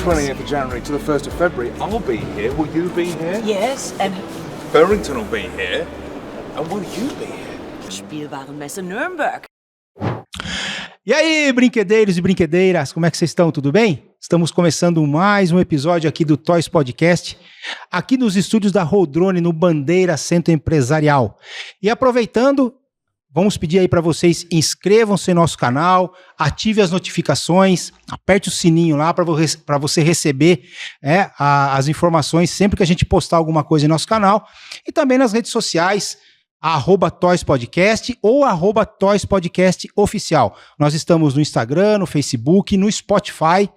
20th of January to the 1st of February, I'll be here. Will you be here? Yes, and Barrington will be here. And will you be here? Spielwarenmesse Nürnberg. E aí, brinquedeiros e brinquedeiras, como é que vocês estão? Tudo bem? Estamos começando mais um episódio aqui do Toys Podcast, aqui nos estúdios da Roldrone, no Bandeira Centro Empresarial. E aproveitando, vamos pedir aí para vocês, inscrevam-se no nosso canal, ative as notificações, aperte o sininho lá para você receber as informações sempre que a gente postar alguma coisa em nosso canal, e também nas redes sociais, @ToysPodcast ou @ToysPodcastOficial. Nós estamos no Instagram, no Facebook, no Spotify,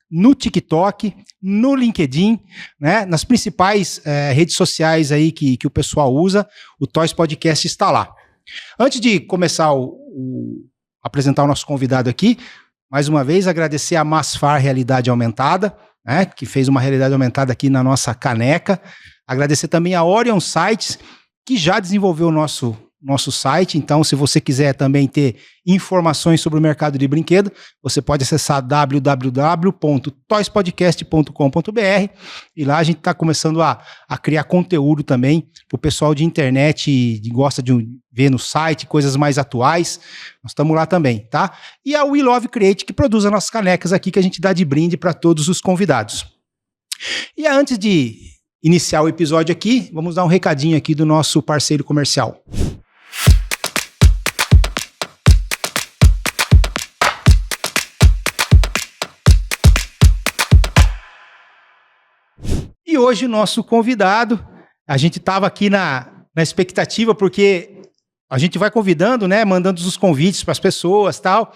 no TikTok, no LinkedIn, né? Nas principais redes sociais aí que o pessoal usa, o Toys Podcast está lá. Antes de começar apresentar o nosso convidado aqui, mais uma vez agradecer a Masfar Realidade Aumentada, né? Que fez uma realidade aumentada aqui na nossa caneca. Agradecer também a Orion Sites, que já desenvolveu o nosso site. Então, se você quiser também ter informações sobre o mercado de brinquedo, você pode acessar www.toyspodcast.com.br, e lá a gente está começando a criar conteúdo também para o pessoal de internet que gosta de ver no site coisas mais atuais. Nós estamos lá também, tá? E a We Love Create, que produz as nossas canecas aqui, que a gente dá de brinde para todos os convidados. E antes de iniciar o episódio aqui, vamos dar um recadinho aqui do nosso parceiro comercial. E hoje o nosso convidado, a gente estava aqui na expectativa, porque a gente vai convidando, né, mandando os convites para as pessoas e tal,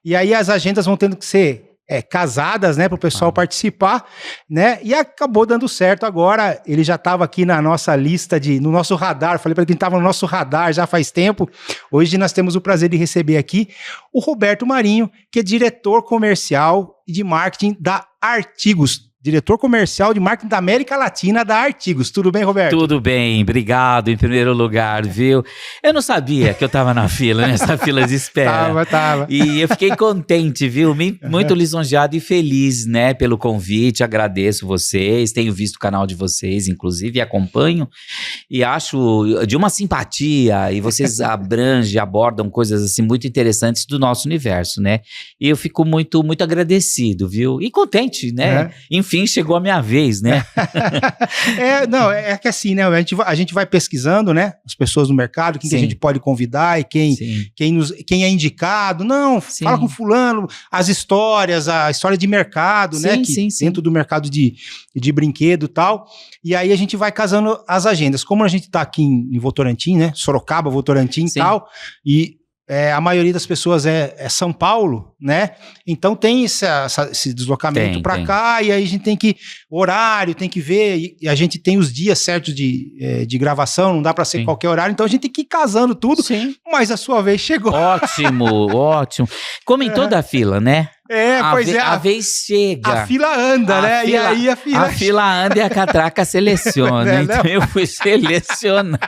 e aí as agendas vão tendo que ser casadas, né, para o pessoal participar, né, e acabou dando certo agora. Ele já estava aqui na nossa lista, no nosso radar. Falei para ele que ele estava no nosso radar já faz tempo. Hoje nós temos o prazer de receber aqui o Roberto Marinho, que é diretor comercial e de marketing da Artigos. Diretor comercial de marketing da América Latina da Artigos. Tudo bem, Roberto? Tudo bem, obrigado em primeiro lugar, viu? Eu não sabia que eu tava na fila, nessa fila de espera. Tava. E eu fiquei contente, viu? Muito lisonjeado e feliz, né, pelo convite. Agradeço vocês, tenho visto o canal de vocês, inclusive, e acompanho. E acho de uma simpatia, e vocês abordam coisas assim muito interessantes do nosso universo, né? E eu fico muito, muito agradecido, viu? E contente, né? Enfim, chegou a minha vez, né? É que assim, né? A gente vai pesquisando, né? As pessoas no mercado, quem que a gente pode convidar e quem é indicado. Não, fala com fulano, a história de mercado, né? Dentro do mercado de brinquedo e tal. E aí a gente vai casando as agendas. Como a gente tá aqui em Votorantim, né? Sorocaba, Votorantim e tal, e a maioria das pessoas é São Paulo, né? Então tem esse deslocamento para cá, e aí a gente tem que horário, tem que ver, e a gente tem os dias certos de gravação, não dá para ser qualquer horário, então a gente tem que ir casando tudo, mas a sua vez chegou. Ótimo. Como em toda a fila, né? A vez chega. A fila anda, né? E aí a fila anda e a catraca seleciona. Então eu fui selecionado.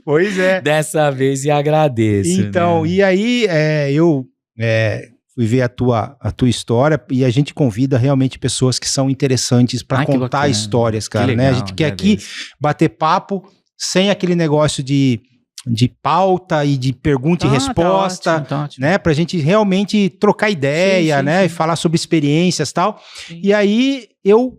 Pois é. Dessa vez, e agradeço. Então, né? E aí eu fui ver a tua história, e a gente convida realmente pessoas que são interessantes para contar histórias, cara, legal, né? A gente quer aqui bater papo sem aquele negócio de pauta e de pergunta e resposta, tá ótimo. Né? Pra gente realmente trocar ideia, né? E falar sobre experiências e tal. E aí eu,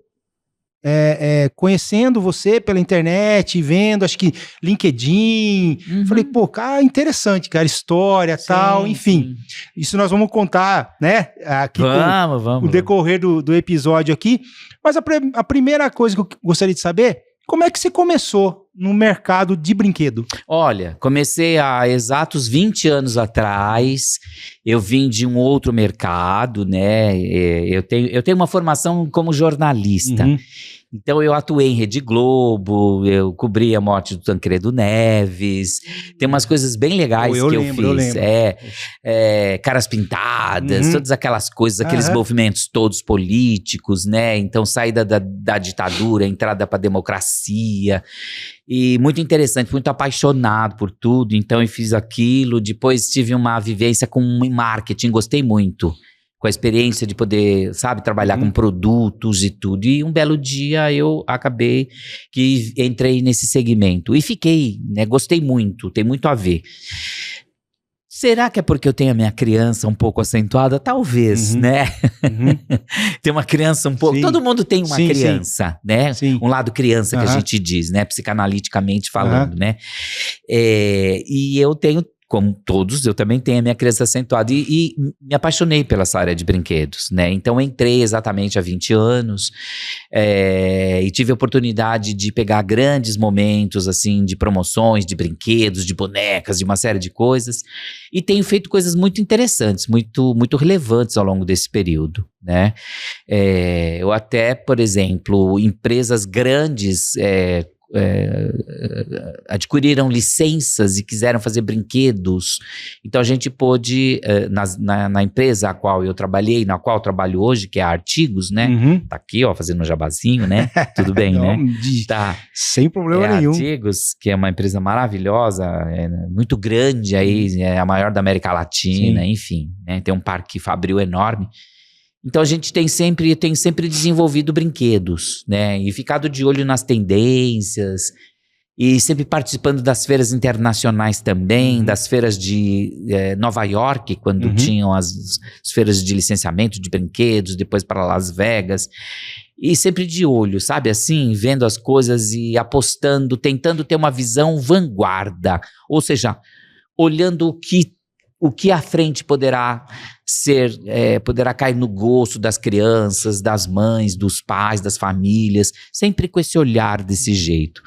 conhecendo você pela internet, vendo, acho que LinkedIn, falei, pô, cara, interessante, cara, história e tal, enfim. Isso nós vamos contar, né? Aqui vamos. O decorrer do episódio aqui. Mas a primeira coisa que eu gostaria de saber, como é que você começou no mercado de brinquedo? Olha, comecei há exatos 20 anos atrás. Eu vim de um outro mercado, né? Eu tenho uma formação como jornalista. Então eu atuei em Rede Globo, eu cobri a morte do Tancredo Neves, tem umas coisas bem legais eu fiz. Eu lembro. Caras Pintadas, todas aquelas coisas, aqueles movimentos todos políticos, né? Então saída da ditadura, entrada para a democracia. E muito interessante, muito apaixonado por tudo, então eu fiz aquilo. Depois tive uma vivência com marketing, gostei muito. com a experiência de poder, sabe, trabalhar com produtos e tudo. E um belo dia eu acabei que entrei nesse segmento. E fiquei, né? Gostei muito, tem muito a ver. Será que é porque eu tenho a minha criança um pouco acentuada? Talvez, né? Tem uma criança um pouco... Todo mundo tem uma criança, né? Sim. Um lado criança que a gente diz, né? Psicanaliticamente falando, né? E eu tenho... Como todos, eu também tenho a minha criança acentuada e me apaixonei pela essa área de brinquedos, né? Então entrei exatamente há 20 anos e tive a oportunidade de pegar grandes momentos, assim, de promoções, de brinquedos, de bonecas, de uma série de coisas, e tenho feito coisas muito interessantes, muito, muito relevantes ao longo desse período, né? Eu até, por exemplo, empresas grandes... adquiriram licenças e quiseram fazer brinquedos. Então a gente pôde, na empresa a qual eu trabalhei, na qual eu trabalho hoje, que é a Artigos, né? Tá aqui, ó, fazendo um jabazinho, né? Tudo bem, né? Tá. Sem problema nenhum. Artigos, que é uma empresa maravilhosa, muito grande aí, é a maior da América Latina, enfim, né? Tem um parque fabril enorme. Então a gente tem sempre desenvolvido brinquedos, né? E ficado de olho nas tendências e sempre participando das feiras internacionais também, das feiras de Nova York, quando tinham as feiras de licenciamento de brinquedos, depois para Las Vegas. E sempre de olho, sabe, assim, vendo as coisas e apostando, tentando ter uma visão vanguarda, ou seja, olhando o que à frente poderá ser, poderá cair no gosto das crianças, das mães, dos pais, das famílias, sempre com esse olhar desse jeito.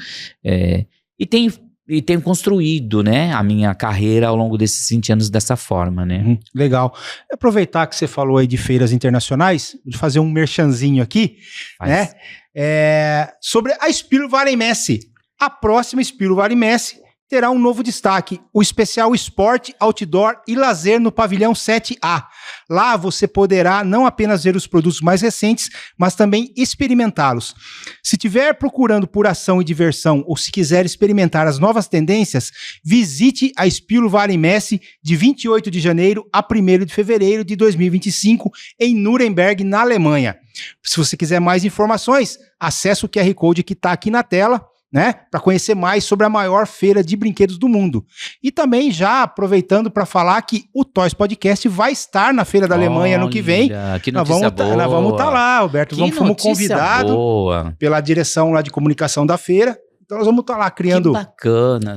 E tenho construído, né, a minha carreira ao longo desses 20 anos dessa forma, né? Legal. Aproveitar que você falou aí de feiras internacionais, vou fazer um merchanzinho aqui, né? Sobre a Spiro Warenmesse. A próxima Spiro Warenmesse terá um novo destaque, o especial Esporte, Outdoor e Lazer no pavilhão 7A. Lá você poderá não apenas ver os produtos mais recentes, mas também experimentá-los. Se estiver procurando por ação e diversão ou se quiser experimentar as novas tendências, visite a Spiro Warenmesse de 28 de janeiro a 1º de fevereiro de 2025 em Nuremberg, na Alemanha. Se você quiser mais informações, acesse o QR Code que está aqui na tela, né, para conhecer mais sobre a maior feira de brinquedos do mundo. E também já aproveitando para falar que o Toys Podcast vai estar na Feira da Alemanha no que vem. Que notícia boa. Nós vamos estar lá, Alberto. Fomos convidados pela direção lá de comunicação da feira. Então nós vamos estar lá criando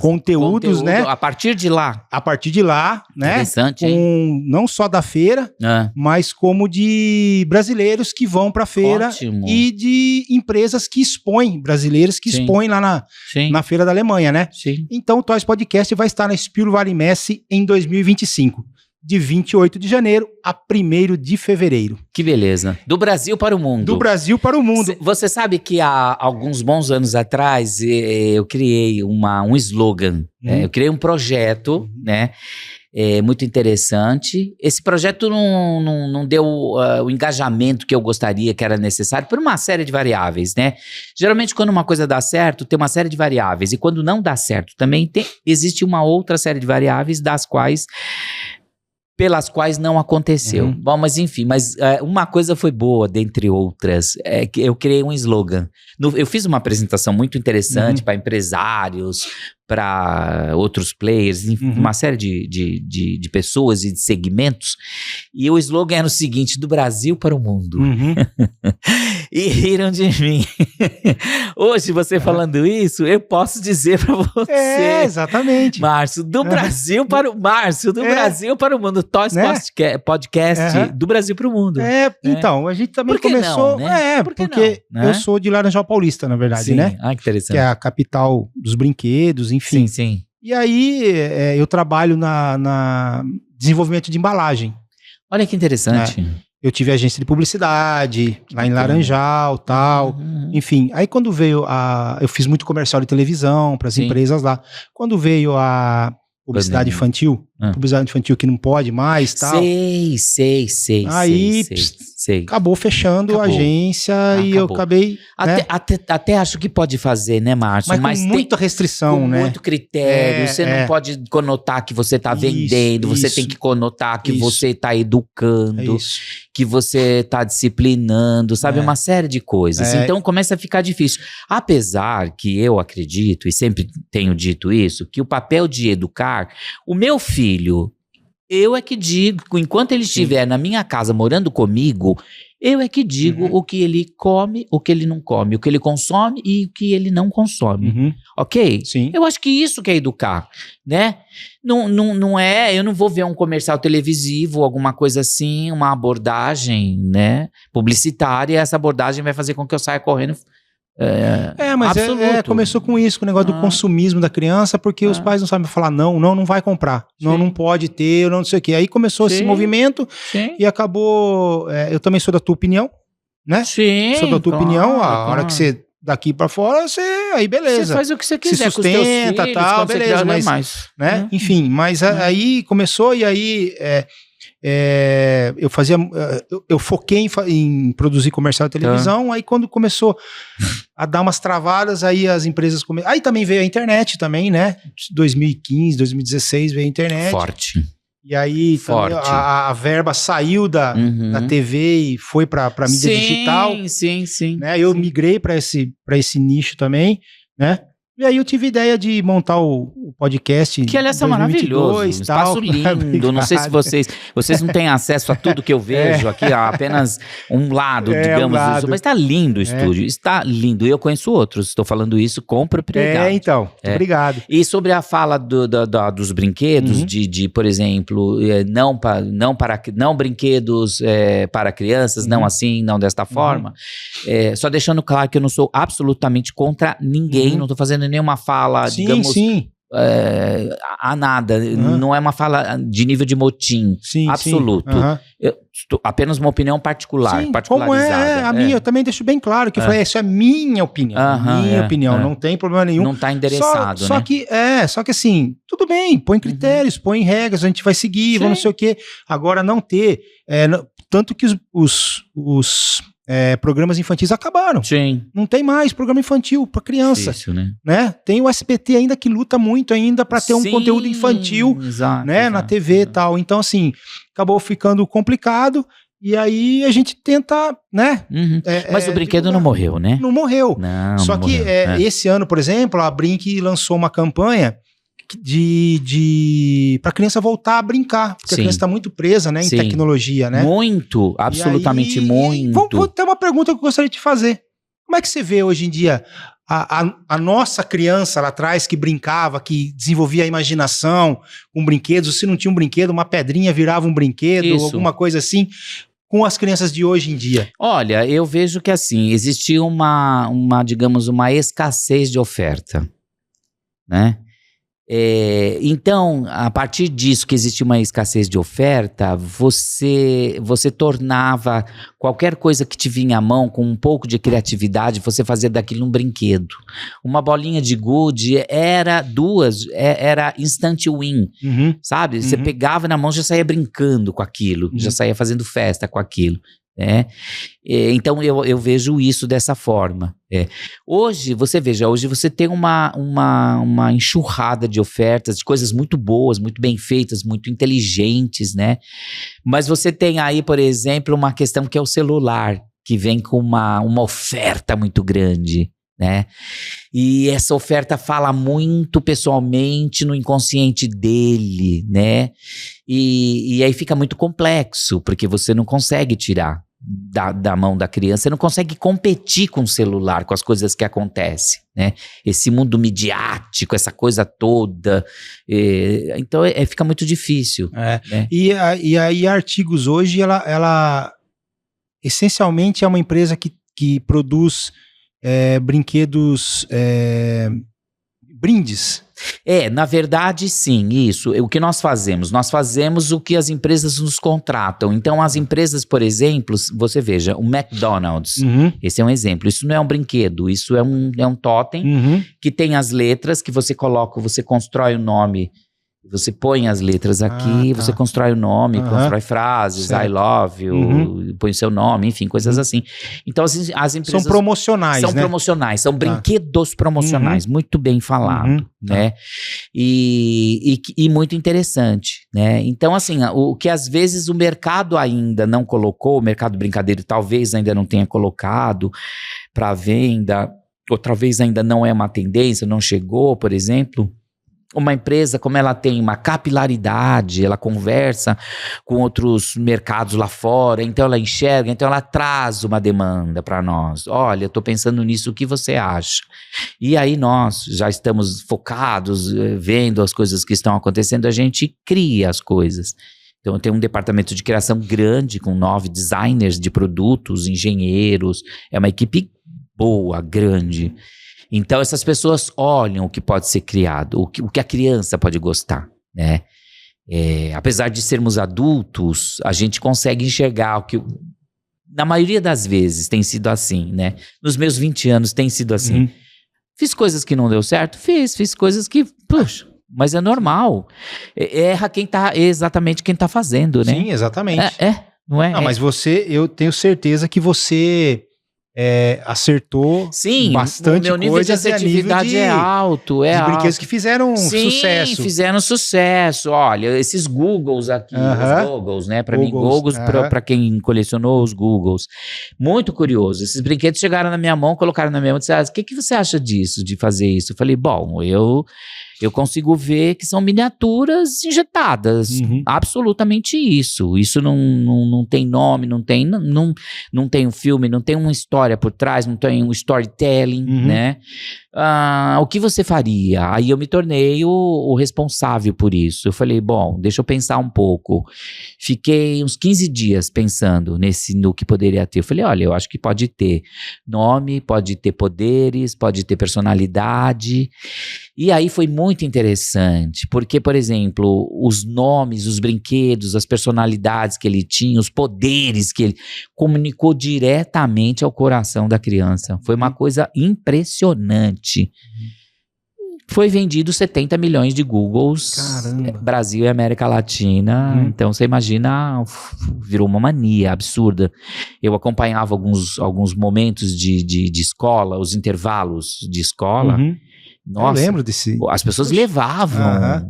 conteúdos, né? A partir de lá. A partir de lá, né? Interessante, hein? Não só da feira, mas como de brasileiros que vão para a feira. Ótimo. E de empresas que expõem, brasileiros que expõem lá na Feira da Alemanha, né? Sim. Então o Toys Podcast vai estar na Spiro Warenmesse em 2025. De 28 de janeiro a 1º de fevereiro. Que beleza. Do Brasil para o mundo. Do Brasil para o mundo. Você sabe que há alguns bons anos atrás eu criei um slogan. Eu criei um projeto, né? Muito interessante. Esse projeto não deu o engajamento que eu gostaria, que era necessário, por uma série de variáveis, né? Geralmente, quando uma coisa dá certo, tem uma série de variáveis. E quando não dá certo, também existe uma outra série de variáveis pelas quais não aconteceu. Bom, mas enfim, uma coisa foi boa, dentre outras, que eu criei um slogan. Eu fiz uma apresentação muito interessante para empresários, para outros players, enfim, uma série de pessoas e de segmentos, e o slogan era o seguinte: do Brasil para o mundo. E riram de mim. Hoje, você falando isso, eu posso dizer para você, exatamente, Márcio, do Brasil para o Brasil para o mundo. Toys Podcast do Brasil para o mundo. Então, a gente também começou... Não, né? Porque eu sou de Laranjal Paulista, na verdade, né? Ah, que interessante. Que é a capital dos brinquedos, enfim. Sim. E aí, eu trabalho na desenvolvimento de embalagem. Olha que interessante. Eu tive agência de publicidade lá em Laranjal, tal. Enfim, aí quando veio eu fiz muito comercial de televisão para as empresas lá. Quando veio a publicidade infantil, publicidade infantil que não pode mais, tal. Sei. Aí Sei. Acabou fechando a agência e eu acabei... Até acho que pode fazer, né, Márcio? Mas com muita restrição, com né? muito critério. Você não pode conotar que você está vendendo, você tem que conotar que você está educando, que você está disciplinando, sabe? Uma série de coisas. Então começa a ficar difícil. Apesar que eu acredito, e sempre tenho dito isso, que o papel de educar, o meu filho... Eu é que digo, enquanto ele estiver na minha casa morando comigo, eu é que digo o que ele come, o que ele não come, o que ele consome e o que ele não consome. Ok? Sim. Eu acho que isso que é educar, né? Não é, eu não vou ver um comercial televisivo, alguma coisa assim, uma abordagem, né, publicitária, e essa abordagem vai fazer com que eu saia correndo. Mas começou com isso, com o negócio do consumismo da criança, porque os pais não sabem falar não vai comprar, não pode ter, não sei o quê. Aí começou esse movimento e acabou, eu também sou da tua opinião, né? Sim, sou da tua opinião, a hora que você daqui pra fora, aí beleza. Você faz o que você quiser, se sustenta, com tal, beleza, mas né? Enfim, mas aí começou e aí... eu foquei em produzir comercial de televisão, aí quando começou a dar umas travadas, aí as empresas começaram, aí também veio a internet também, né, 2015, 2016 veio a internet. Forte. E aí a verba saiu da TV e foi pra mídia digital. Sim. Né? Eu migrei pra esse nicho também, né? E aí eu tive ideia de montar o podcast. Que aliás é maravilhoso, um espaço lindo. Não sei se vocês não têm acesso a tudo que eu vejo aqui, apenas um lado, digamos. Mas está lindo o estúdio, está lindo. Eu conheço outros, estou falando isso com propriedade. Então, obrigado. E sobre a fala dos brinquedos, de por exemplo, não brinquedos para crianças, não assim, não desta forma. Só deixando claro que eu não sou absolutamente contra ninguém, não estou fazendo nenhuma fala, digamos, a nada, não é uma fala de nível de motim, absoluto. Apenas uma opinião particularizada. Como a minha, eu também deixo bem claro que eu falei, isso é minha opinião, não tem problema nenhum. Não está endereçado, só que assim, tudo bem, põe critérios, põe regras, a gente vai seguir, vamos não sei o quê. Agora não ter, tanto que os programas infantis acabaram. Sim. Não tem mais programa infantil para criança. Difícil, né? Tem o SBT ainda que luta muito ainda para ter um conteúdo infantil, na TV e tal. Então, assim, acabou ficando complicado e aí a gente tenta, né? Mas o brinquedo não morreu, né? Não morreu. Só não que morreu. Esse ano, por exemplo, a Brinq lançou uma campanha para a criança voltar a brincar, porque a criança está muito presa, né, em tecnologia, né? Muito, absolutamente muito. Vou ter uma pergunta que eu gostaria de te fazer. Como é que você vê hoje em dia a nossa criança lá atrás que brincava, que desenvolvia a imaginação com brinquedos, se não tinha um brinquedo, uma pedrinha virava um brinquedo, alguma coisa assim, com as crianças de hoje em dia? Olha, eu vejo que assim, existia digamos, uma escassez de oferta, né? Então, a partir disso que existe uma escassez de oferta, você tornava qualquer coisa que te vinha à mão com um pouco de criatividade, você fazia daquilo um brinquedo. Uma bolinha de gude era instant win, sabe? Você pegava na mão e já saía brincando com aquilo, já saía fazendo festa com aquilo. Então eu vejo isso dessa forma. Hoje você tem uma enxurrada de ofertas, de coisas muito boas, muito bem feitas, muito inteligentes, né? Mas você tem aí, por exemplo, uma questão que é o celular, que vem com uma oferta muito grande, né? E essa oferta fala muito pessoalmente no inconsciente dele, né? E aí fica muito complexo, porque você não consegue tirar da mão da criança, você não consegue competir com o celular, com as coisas que acontecem, né? Esse mundo midiático, essa coisa toda, então fica muito difícil. Né? E aí Artigos hoje, ela essencialmente é uma empresa que produz brinquedos, brindes. Na verdade, sim, isso. O que nós fazemos? Nós fazemos o que as empresas nos contratam. Então, as empresas, por exemplo, você veja, o McDonald's, esse é um exemplo. Isso não é um brinquedo, isso é um totem que tem as letras que você coloca, você constrói o nome Você põe as letras aqui, você constrói o nome, constrói frases, certo. I love you, põe o seu nome, enfim, coisas assim. Então, as empresas... São promocionais, São promocionais, são brinquedos promocionais, muito bem falado, né? E muito interessante, né? Então, assim, o que às vezes o mercado ainda não colocou, o mercado brincadeiro talvez ainda não tenha colocado para venda, ou talvez ainda não é uma tendência, não chegou, por exemplo... Uma empresa, como ela tem uma capilaridade, ela conversa com outros mercados lá fora, então ela enxerga, então ela traz uma demanda para nós. Olha, eu estou pensando nisso, o que você acha? E aí nós já estamos focados, vendo as coisas que estão acontecendo, a gente cria as coisas. Então eu tenho um departamento de criação grande, com 9 designers de produtos, engenheiros, é uma equipe boa, grande. Então, essas pessoas olham o que pode ser criado, o que a criança pode gostar, né? Apesar de sermos adultos, a gente consegue enxergar o que... Na maioria das vezes tem sido assim, né? Nos meus 20 anos tem sido assim. Fiz coisas que não deu certo? Fiz coisas que... Puxa, mas é normal. Erra exatamente quem tá fazendo, né? Sim, exatamente. Não é? Não, mas eu tenho certeza que você... acertou bastante coisa. Meu nível de assertividade é alto. Os brinquedos que fizeram sucesso. Sim, fizeram sucesso. Olha, esses Googles aqui, os Googles, né? Para mim, Googles, para quem colecionou os Googles. Muito curioso. Esses brinquedos chegaram na minha mão, colocaram na minha mão e disseram, o que você acha disso, de fazer isso? Eu falei, bom, eu consigo ver que são miniaturas injetadas. Absolutamente isso. Isso não tem nome, não tem um filme, não tem uma história por trás, não tem um storytelling, né? O que você faria? Aí eu me tornei o responsável por isso. Eu falei, bom, deixa eu pensar um pouco. Fiquei uns 15 dias pensando no que poderia ter. Eu falei, olha, eu acho que pode ter nome, pode ter poderes, pode ter personalidade. E aí foi muito interessante, porque, por exemplo, os nomes, os brinquedos, as personalidades que ele tinha, os poderes que ele comunicou diretamente ao coração da criança. Foi uma coisa impressionante. Foi vendido 70 milhões de Googles, Brasil e América Latina. Então você imagina, virou uma mania absurda. Eu acompanhava alguns momentos de escola, os intervalos de escola. Nossa, eu lembro desse. As pessoas levavam.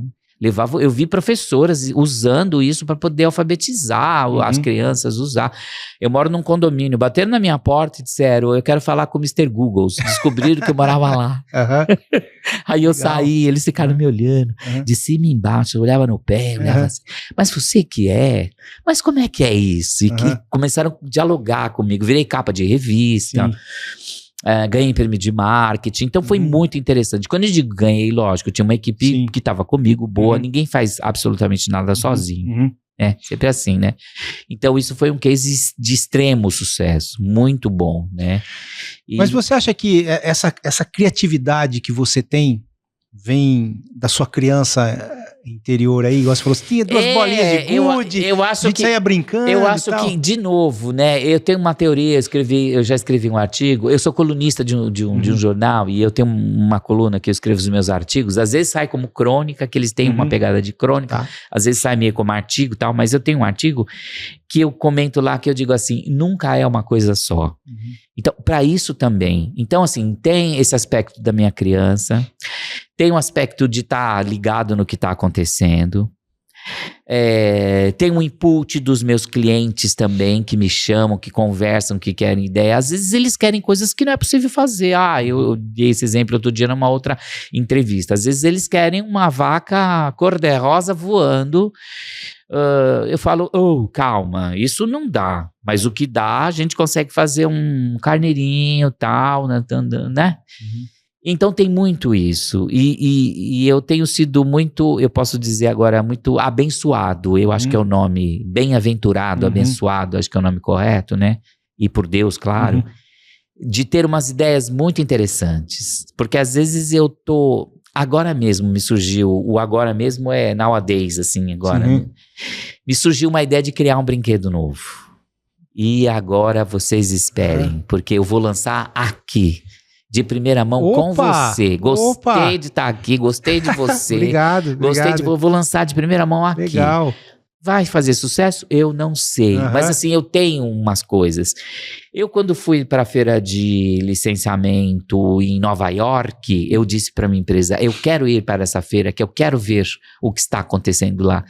Eu vi professoras usando isso para poder alfabetizar as crianças, usar. Eu moro num condomínio, bateram na minha porta e disseram, eu quero falar com o Mr. Googles. Descobriram que eu morava lá. Aí eu saí, eles ficaram me olhando, de cima e embaixo, eu olhava no pé, eu olhava assim, mas você que é? Mas como é que é isso? E que começaram a dialogar comigo, virei capa de revista. Ganhei prêmio de marketing, então foi muito interessante. Quando eu digo ganhei, lógico, eu tinha uma equipe que estava comigo, boa, ninguém faz absolutamente nada sozinho. Sempre assim, né? Então isso foi um case de extremo sucesso, muito bom, né? Mas você acha que essa criatividade que você tem vem da sua criança interior aí, igual você falou, tinha 2 bolinhas de gude, eu acho a gente saía brincando. Eu acho que, de novo, né, eu tenho uma teoria, eu já escrevi um artigo, eu sou colunista de um jornal e eu tenho uma coluna que eu escrevo os meus artigos, às vezes sai como crônica, que eles têm uma pegada de crônica, às vezes sai meio como artigo e tal, mas eu tenho um artigo que eu comento lá, que eu digo assim, nunca é uma coisa só. Então, para isso também. Então, assim, tem esse aspecto da minha criança, tem um aspecto de estar ligado no que está acontecendo, tem um input dos meus clientes também, que me chamam, que conversam, que querem ideia. Às vezes eles querem coisas que não é possível fazer. Eu dei esse exemplo outro dia numa outra entrevista. Às vezes eles querem uma vaca cor-de-rosa voando. Eu falo, calma, isso não dá. Mas o que dá, a gente consegue fazer um carneirinho, tal, né? Então tem muito isso, e eu tenho sido muito, eu posso dizer agora, muito abençoado, eu acho que é o nome, bem-aventurado, abençoado, acho que é o nome correto, né? E por Deus, claro, de ter umas ideias muito interessantes, porque às vezes eu tô, agora mesmo me surgiu, o agora mesmo é nowadays, assim, agora, me surgiu uma ideia de criar um brinquedo novo, e agora vocês esperem, porque eu vou lançar aqui. de primeira mão com você. Gostei de estar aqui, gostei de você. Obrigado. Vou lançar de primeira mão aqui. Legal. Vai fazer sucesso? Eu não sei. Mas assim, eu tenho umas coisas. Eu, quando fui para a feira de licenciamento em Nova York, eu disse para minha empresa, eu quero ir para essa feira, que eu quero ver o que está acontecendo lá.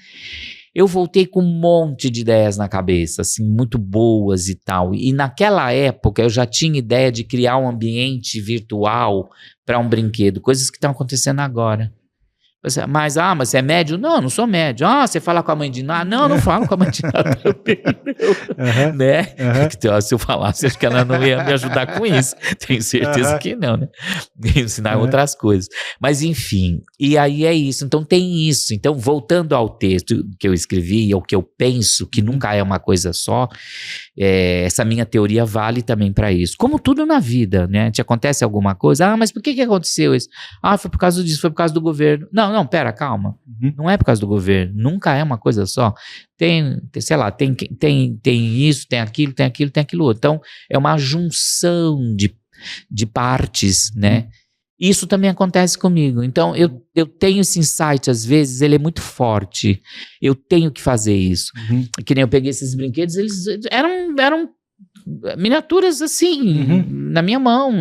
Eu voltei com um monte de ideias na cabeça, assim, muito boas e tal. E naquela época eu já tinha ideia de criar um ambiente virtual para um brinquedo, coisas que estão acontecendo agora. Mas você é médio? Não, não sou médio. Você fala com a mãe de nada? Não, não falo com a mãe de nada também, não. Né? Se eu falasse, acho que ela não ia me ajudar com isso. Tenho certeza que não, né? Me ensinar outras coisas. Mas enfim, e aí é isso. Então tem isso. Então, voltando ao texto que eu escrevi, ou que eu penso, que nunca é uma coisa só, essa minha teoria vale também para isso. Como tudo na vida, né? Te acontece alguma coisa? Mas por que aconteceu isso? Foi por causa disso, foi por causa do governo. Não, pera, calma. Não é por causa do governo. Nunca é uma coisa só. Tem sei lá, tem isso, tem aquilo, tem aquilo outro. Então, é uma junção de partes, né? Isso também acontece comigo. Então, eu tenho esse insight, às vezes, ele é muito forte. Eu tenho que fazer isso. Que nem eu peguei esses brinquedos, eles eram miniaturas assim, na minha mão,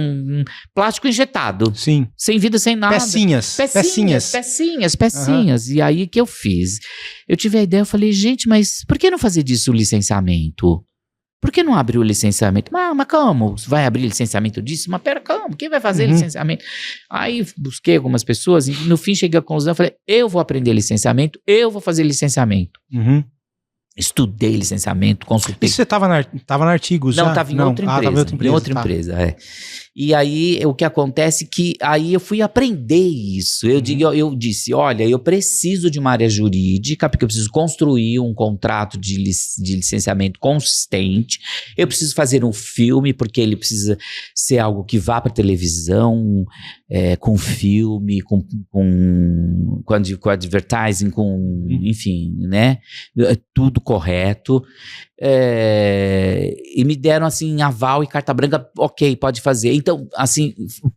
plástico injetado. Sim. Sem vida, sem nada. Pecinhas. E aí que eu fiz? Eu tive a ideia, eu falei, gente, mas por que não fazer disso o licenciamento? Por que não abrir o licenciamento? Mas como? Vai abrir licenciamento disso? Mas pera, calma, quem vai fazer licenciamento? Aí busquei algumas pessoas e no fim cheguei à conclusão, falei, eu vou aprender licenciamento, eu vou fazer licenciamento. Estudei licenciamento, consultei. Isso você estava na Artigos já? Não, estava em outra empresa. Em outra empresa, E aí, o que acontece que aí eu fui aprender isso. Eu disse, olha, eu preciso de uma área jurídica, porque eu preciso construir um contrato de licenciamento consistente. Eu preciso fazer um filme, porque ele precisa ser algo que vá para televisão, com filme, com advertising, enfim, né? Tudo correto. E me deram assim aval e carta branca, ok, pode fazer. Então, assim,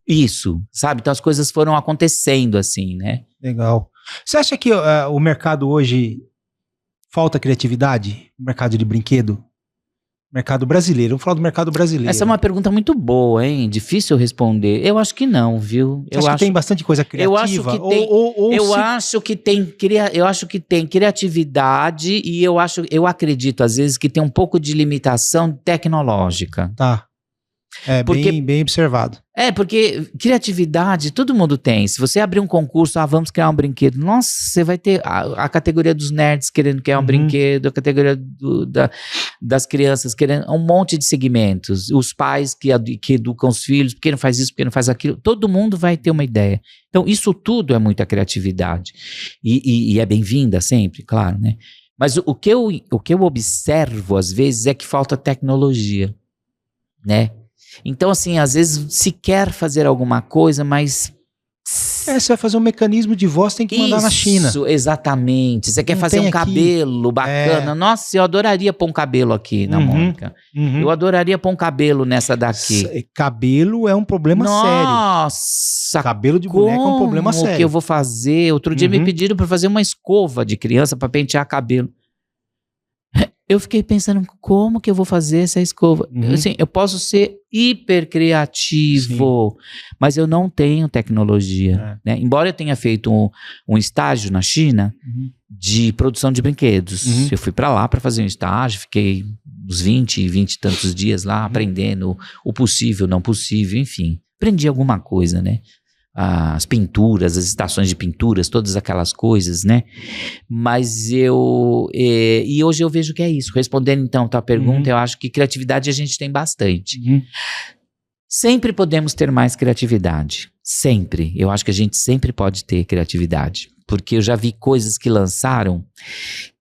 isso, sabe? Então as coisas foram acontecendo assim, né? Legal. Você acha que o mercado hoje falta criatividade? O mercado de brinquedo? Mercado brasileiro, vamos falar do mercado brasileiro. Essa é uma pergunta muito boa, hein? Difícil responder. Eu acho que não, viu? Você acha que tem bastante coisa criativa? Eu acho que tem criatividade e eu acredito, às vezes, que tem um pouco de limitação tecnológica. Tá. Bem observado. Porque criatividade todo mundo tem. Se você abrir um concurso, vamos criar um brinquedo. Nossa, você vai ter a categoria dos nerds querendo criar um brinquedo, a categoria das crianças querendo um monte de segmentos. Os pais que educam os filhos, por que não faz isso, por que não faz aquilo. Todo mundo vai ter uma ideia. Então, isso tudo é muita criatividade. E é bem-vinda sempre, claro, né? Mas o que eu observo, às vezes, é que falta tecnologia, né? Então, assim, às vezes se quer fazer alguma coisa, mas... Você vai fazer um mecanismo de voz, tem que mandar na China. Isso, exatamente. Você quer fazer um cabelo bacana. Nossa, eu adoraria pôr um cabelo aqui na Mônica. Eu adoraria pôr um cabelo nessa daqui. Cabelo é um problema sério. Nossa! Cabelo de boneca é um problema sério. Como que eu vou fazer? Outro dia me pediram para fazer uma escova de criança para pentear cabelo. Eu fiquei pensando, como que eu vou fazer essa escova? Assim, eu posso ser hiper criativo, mas eu não tenho tecnologia. Né? Embora eu tenha feito um estágio na China de produção de brinquedos. Eu fui para lá para fazer um estágio, fiquei uns 20 e tantos dias lá aprendendo o possível, não possível, enfim. Aprendi alguma coisa, né? As pinturas, as estações de pinturas, todas aquelas coisas, né? Mas e hoje eu vejo que é isso. Respondendo então a tua pergunta, eu acho que criatividade a gente tem bastante. Sempre podemos ter mais criatividade. Sempre. Eu acho que a gente sempre pode ter criatividade. Porque eu já vi coisas que lançaram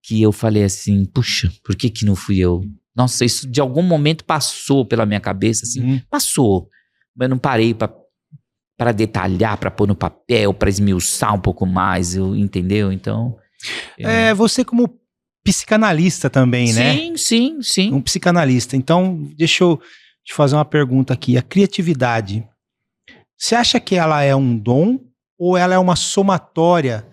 que eu falei assim, puxa, por que não fui eu? Nossa, isso de algum momento passou pela minha cabeça, assim, passou. Mas eu não parei para detalhar, para pôr no papel, para esmiuçar um pouco mais, entendeu? Então... Você como psicanalista também, né? Sim. Um psicanalista. Então, deixa eu te fazer uma pergunta aqui. A criatividade, você acha que ela é um dom ou ela é uma somatória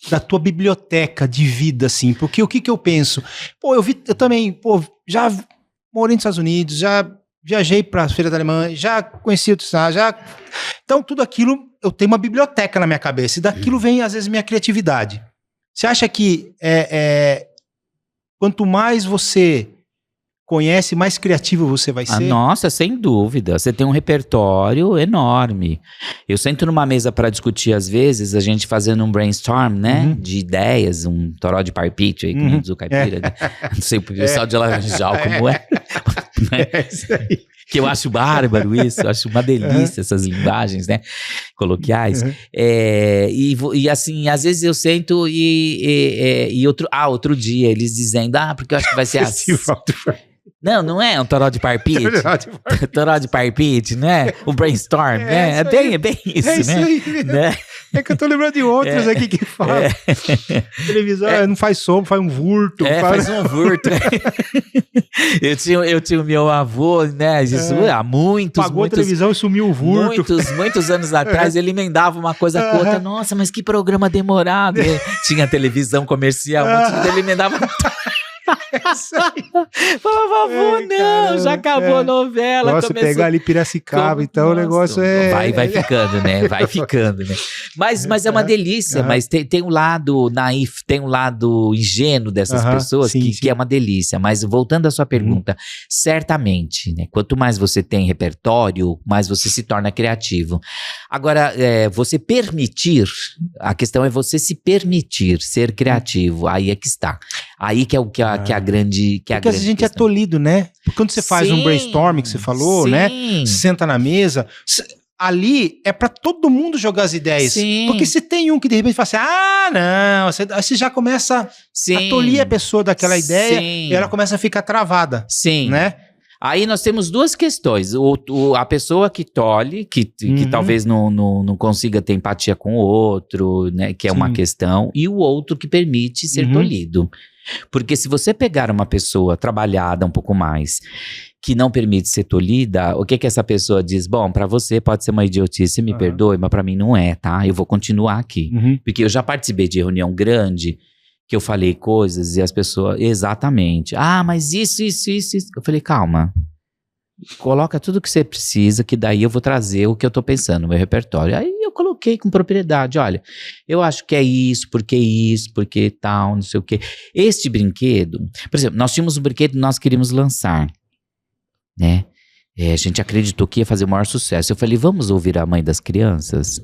da tua biblioteca de vida, assim? Porque o que eu penso? Pô, eu também, já morei nos Estados Unidos, já viajei para as feiras da Alemanha, já conheci outros estados, então tudo aquilo, eu tenho uma biblioteca na minha cabeça e daquilo vem às vezes minha criatividade. Você acha que quanto mais você conhece, mais criativo você vai ser? Nossa, sem dúvida. Você tem um repertório enorme. Eu sento numa mesa para discutir, às vezes, a gente fazendo um brainstorm, né? De ideias, um toró de parpite aí, como diz o caipira. Né? Não sei o pessoal de Laranjal como é. É isso aí. Que eu acho bárbaro isso, eu acho uma delícia essas linguagens, né, coloquiais. E assim, às vezes eu sento e outro dia eles dizendo, porque eu acho que vai ser assim. Não é um toró de parpite. Toró de parpite, né? O brainstorm, né? É bem isso, né? Isso aí, né? É que eu tô lembrando de outros aqui que falam. Televisão não faz som, faz um vurto. Faz um vurto. eu tinha o meu avô, né? Isso há muitos. Pagou a televisão e sumiu o vurto. Muitos anos atrás, ele emendava uma coisa com outra. Nossa, mas que programa demorado. Tinha televisão comercial, ele emendava. Falava, avô, não, já acabou a novela. Nossa, pegar ali Piracicaba, então o negócio vai ficando, né? Vai ficando, né? Mas é uma delícia, mas tem um lado naif, tem um lado ingênuo dessas pessoas que é uma delícia. Mas voltando à sua pergunta, certamente, né? Quanto mais você tem repertório, mais você se torna criativo. Agora, você permitir, a questão é você se permitir ser criativo, aí é que está. Aí que é a grande Porque a gente questão. É tolhido, né? Porque quando você faz um brainstorming que você falou, né? Senta na mesa, ali é pra todo mundo jogar as ideias. Sim. Porque se tem um que de repente fala assim, não, aí você já começa a tolir a pessoa daquela ideia e ela começa a ficar travada. Sim. Né? Aí nós temos duas questões. A pessoa que tolhe, que talvez não consiga ter empatia com o outro, né? Que é uma questão. E o outro que permite ser tolhido. Porque se você pegar uma pessoa trabalhada um pouco mais, que não permite ser tolhida, o que essa pessoa diz? Bom, pra você pode ser uma idiotice, me perdoe, mas pra mim não é, tá? Eu vou continuar aqui. Porque eu já participei de reunião grande, que eu falei coisas e as pessoas, exatamente. Mas isso. Eu falei, calma. Coloca tudo que você precisa, que daí eu vou trazer o que eu tô pensando no meu repertório. Aí eu coloquei com propriedade, olha, eu acho que é isso, porque tal, não sei o quê. Este brinquedo, por exemplo, nós tínhamos um brinquedo que nós queríamos lançar, né? A gente acreditou que ia fazer o maior sucesso. Eu falei, vamos ouvir a mãe das crianças?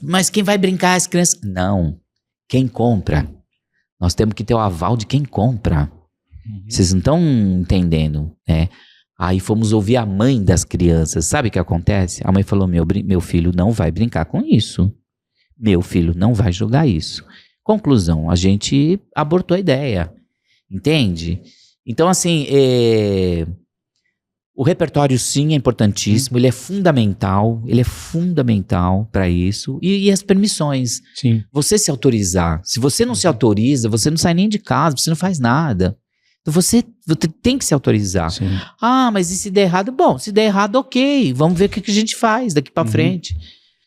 Mas quem vai brincar é as crianças? Não, quem compra. Nós temos que ter o aval de quem compra. Vocês não estão entendendo, né? Aí fomos ouvir a mãe das crianças. Sabe o que acontece? A mãe falou, meu filho não vai brincar com isso. Meu filho não vai jogar isso. Conclusão, a gente abortou a ideia. Entende? Então, assim, o repertório sim é importantíssimo, ele é fundamental para isso. E as permissões. Sim. Você se autorizar. Se você não se autoriza, você não sai nem de casa, você não faz nada. Então você tem que se autorizar. Sim. Mas e se der errado? Bom, se der errado, ok. Vamos ver o que a gente faz daqui pra frente.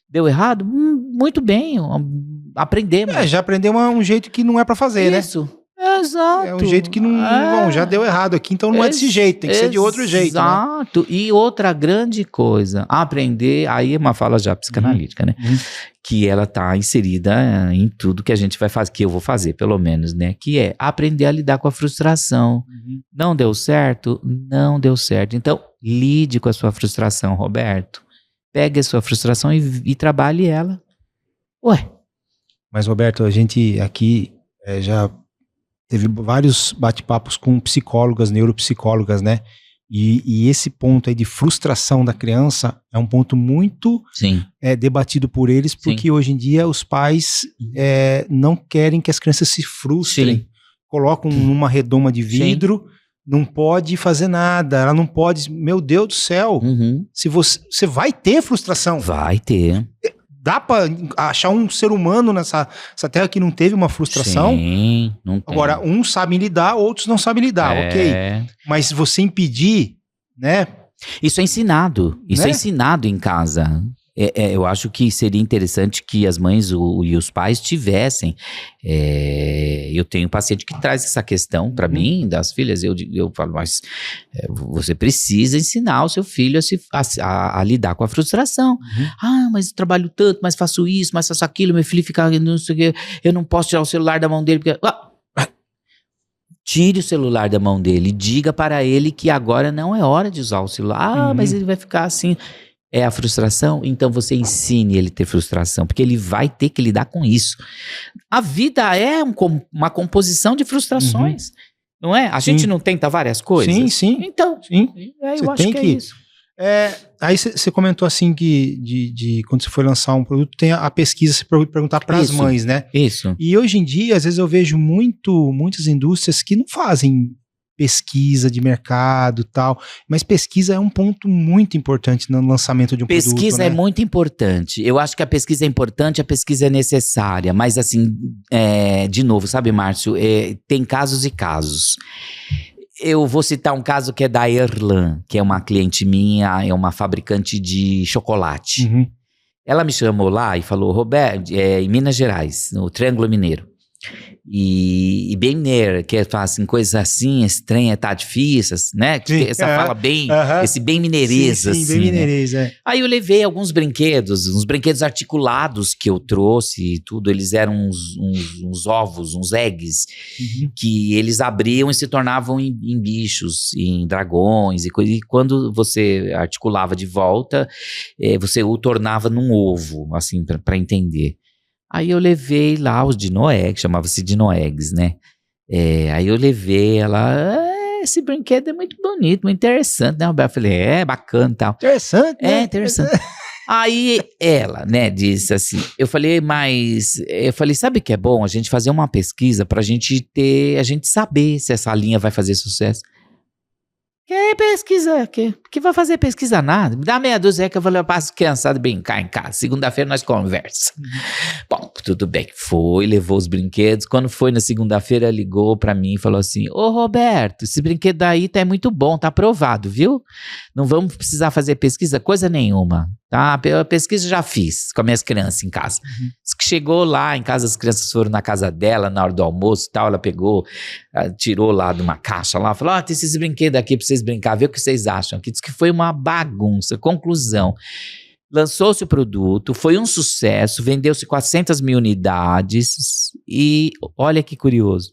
Deu errado? Muito bem. Aprendemos. Já aprendeu um jeito que não é pra fazer, isso. Né? Exato. É um jeito que não... Bom, já deu errado aqui, então não é desse jeito. Tem que ser de outro jeito. Exato. Né? E outra grande coisa, aprender... Aí é uma fala já psicanalítica, né? Que ela tá inserida em tudo que a gente vai fazer, que eu vou fazer, pelo menos, né? Que é aprender a lidar com a frustração. Não deu certo? Não deu certo. Então, lide com a sua frustração, Roberto. Pegue a sua frustração e trabalhe ela. Ué. Mas, Roberto, a gente aqui já teve vários bate-papos com psicólogas, neuropsicólogas, né? E esse ponto aí de frustração da criança é um ponto muito debatido por eles, porque hoje em dia os pais não querem que as crianças se frustrem. Colocam numa redoma de vidro, não pode fazer nada, ela não pode... Meu Deus do céu, se você vai ter frustração. Vai ter. Dá pra achar um ser humano nessa terra que não teve uma frustração? Sim, não tem. Agora, uns sabem lidar, outros não sabem lidar, ok. Mas você impedir, né? Isso é ensinado. Isso é ensinado em casa. eu acho que seria interessante que as mães e os pais tivessem. Eu tenho um paciente que traz essa questão para mim, das filhas, eu falo, mas você precisa ensinar o seu filho a lidar com a frustração. Mas eu trabalho tanto, mas faço isso, mas faço aquilo, meu filho fica, não sei o quê, eu não posso tirar o celular da mão dele, porque... Tire o celular da mão dele, diga para ele que agora não é hora de usar o celular. Mas ele vai ficar assim. É a frustração? Então você ensine ele a ter frustração, porque ele vai ter que lidar com isso. A vida é uma composição de frustrações, não é? A gente não tenta várias coisas? Sim. Então, eu acho que é isso. Aí você comentou assim que de quando você foi lançar um produto, tem a pesquisa, você perguntar para as mães, né? Isso. E hoje em dia, às vezes eu vejo muitas indústrias que não fazem pesquisa de mercado e tal, mas pesquisa é um ponto muito importante no lançamento de um produto. Pesquisa é muito importante. Eu acho que a pesquisa é importante, a pesquisa é necessária, mas assim, de novo, sabe, Márcio, tem casos e casos. Eu vou citar um caso que é da Erlan, que é uma cliente minha, é uma fabricante de chocolate. Ela me chamou lá e falou, Roberto, em Minas Gerais, no Triângulo Mineiro. E bem mineira, que fala assim, coisa assim, estranha, tá difícil, né? Essa fala bem, esse bem mineireza, sim, assim, bem mineireza, né? Aí eu levei alguns brinquedos, uns brinquedos articulados que eu trouxe e tudo, eles eram uns ovos, uns eggs, que eles abriam e se tornavam em bichos, em dragões e coisa, e quando você articulava de volta, você o tornava num ovo, assim, pra entender. Aí eu levei lá os Dinoeggs, chamava-se Dinoeggs, né? Aí eu levei ela, esse brinquedo é muito bonito, muito interessante, né, Roberto? Eu falei, bacana e tal. Interessante, né? Interessante. Aí ela, né, disse assim, eu falei, sabe o que é bom? A gente fazer uma pesquisa pra gente saber se essa linha vai fazer sucesso. Que pesquisa? Que vai fazer pesquisa nada? Me dá meia dúzia que eu passo cansado de brincar em casa. Segunda-feira nós conversa. Bom, tudo bem. Levou os brinquedos. Quando foi na segunda-feira, ligou pra mim e falou assim, ô Roberto, esse brinquedo aí é muito bom, tá aprovado, viu? Não vamos precisar fazer pesquisa, coisa nenhuma. Tá? A pesquisa já fiz com as minhas crianças em casa. Chegou lá em casa, as crianças foram na casa dela na hora do almoço e tal, ela pegou, tirou lá de uma caixa lá, falou, tem esses brinquedos aqui pra vocês brincar, vê o que vocês acham aqui. Diz que foi uma bagunça. Conclusão, lançou-se o produto, foi um sucesso, vendeu-se 400 mil unidades e olha que curioso,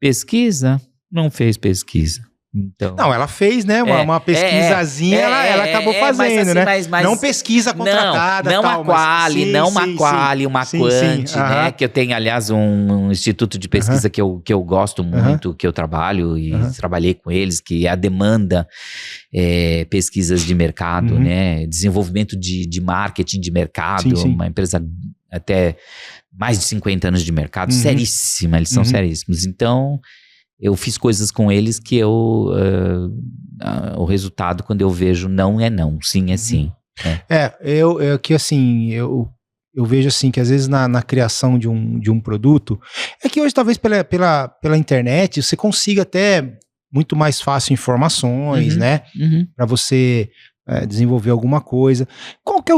pesquisa? Não fez pesquisa. Então, não, ela fez, né? Uma pesquisazinha, ela acabou fazendo, assim, né? Não pesquisa contratada, não tal, uma quali, uma quant, né? Que eu tenho, aliás, um instituto de pesquisa que eu gosto muito, que eu trabalho e trabalhei com eles, que é a Demanda, pesquisas de mercado, né? Desenvolvimento de marketing de mercado, uma empresa até mais de 50 anos de mercado, seríssima, eles são seríssimos. Então, eu fiz coisas com eles que o resultado, quando eu vejo não é não, sim é sim. Eu vejo assim que às vezes na criação de um produto, é que hoje talvez pela internet você consiga até muito mais fácil informações, né? Para você desenvolver alguma coisa. Qual que é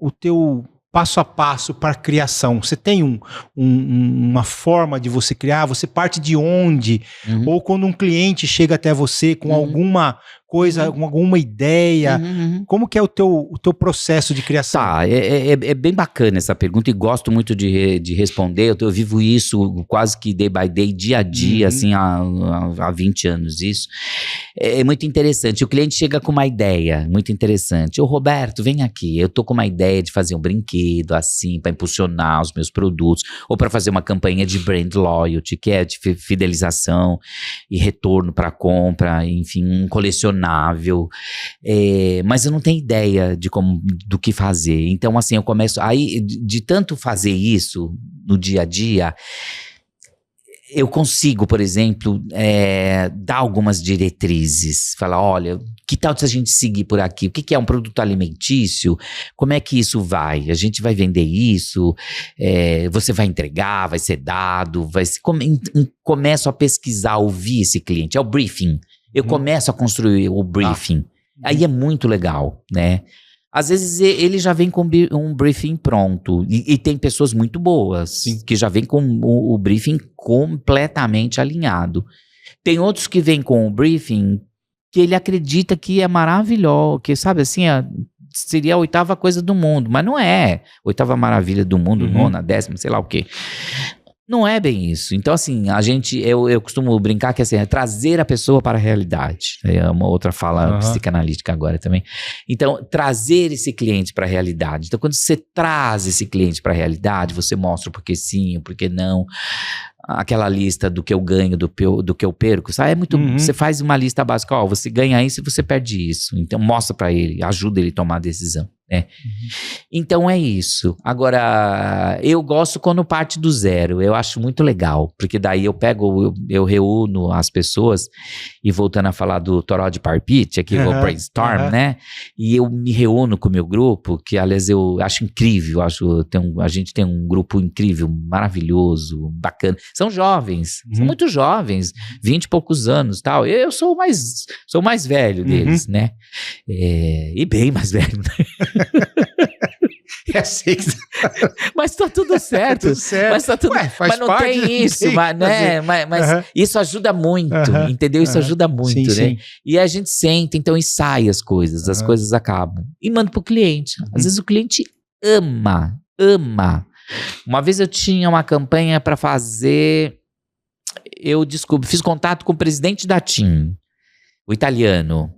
o teu passo a passo para a criação? Você tem uma forma de você criar? Você parte de onde? Ou quando um cliente chega até você com alguma coisa, com alguma ideia, como que é o teu processo de criação? Tá, é bem bacana essa pergunta e gosto muito de responder. Eu vivo isso quase que day by day, dia a dia, assim, há 20 anos isso. É muito interessante. O cliente chega com uma ideia muito interessante. Ô Roberto, vem aqui, eu tô com uma ideia de fazer um brinquedo assim, para impulsionar os meus produtos, ou para fazer uma campanha de brand loyalty, que é de fidelização e retorno para compra, enfim, um colecionável, mas eu não tenho ideia do que fazer. Então, assim, eu começo aí, de tanto fazer isso no dia a dia, eu consigo, por exemplo, dar algumas diretrizes, falar, olha, que tal se a gente seguir por aqui? O que é um produto alimentício? Como é que isso vai? A gente vai vender isso? Você vai entregar? Vai ser dado? Começo a pesquisar, ouvir esse cliente. É o briefing. Eu começo a construir o briefing. Aí é muito legal, né? Às vezes ele já vem com um briefing pronto. E tem pessoas muito boas, que já vêm com o briefing completamente alinhado. Tem outros que vêm com o briefing que ele acredita que é maravilhoso, que sabe assim, seria a 8ª coisa do mundo, mas não é 8ª maravilha do mundo, 9ª, 10ª, sei lá o quê. Não é bem isso. Então, assim, eu costumo brincar que assim, é trazer a pessoa para a realidade. É uma outra fala psicanalítica agora também. Então, trazer esse cliente para a realidade. Então, quando você traz esse cliente para a realidade, você mostra o porquê sim, o porquê não. Aquela lista do que eu ganho, do que eu perco, sabe? É muito. Você faz uma lista básica, você ganha isso e você perde isso. Então, mostra para ele, ajuda ele a tomar a decisão. Né? Então é isso. Agora, eu gosto quando parte do zero. Eu acho muito legal, porque daí eu reúno as pessoas, e voltando a falar do Toró de Parpite, aqui o brainstorm, né? E eu me reúno com o meu grupo, que aliás eu acho incrível, a gente tem um grupo incrível, maravilhoso, bacana. São jovens, são muito jovens, 20 e poucos anos, tal. Eu sou o mais velho deles, né? E bem mais velho, né? Mas tá tudo certo. Mas tá tudo, mas não tem isso, mas isso ajuda muito, entendeu? Isso ajuda muito, né? Sim. E a gente sente, então, e sai as coisas acabam. E manda pro cliente. Às vezes o cliente ama. Uma vez eu tinha uma campanha para fazer, fiz contato com o presidente da TIM, o italiano.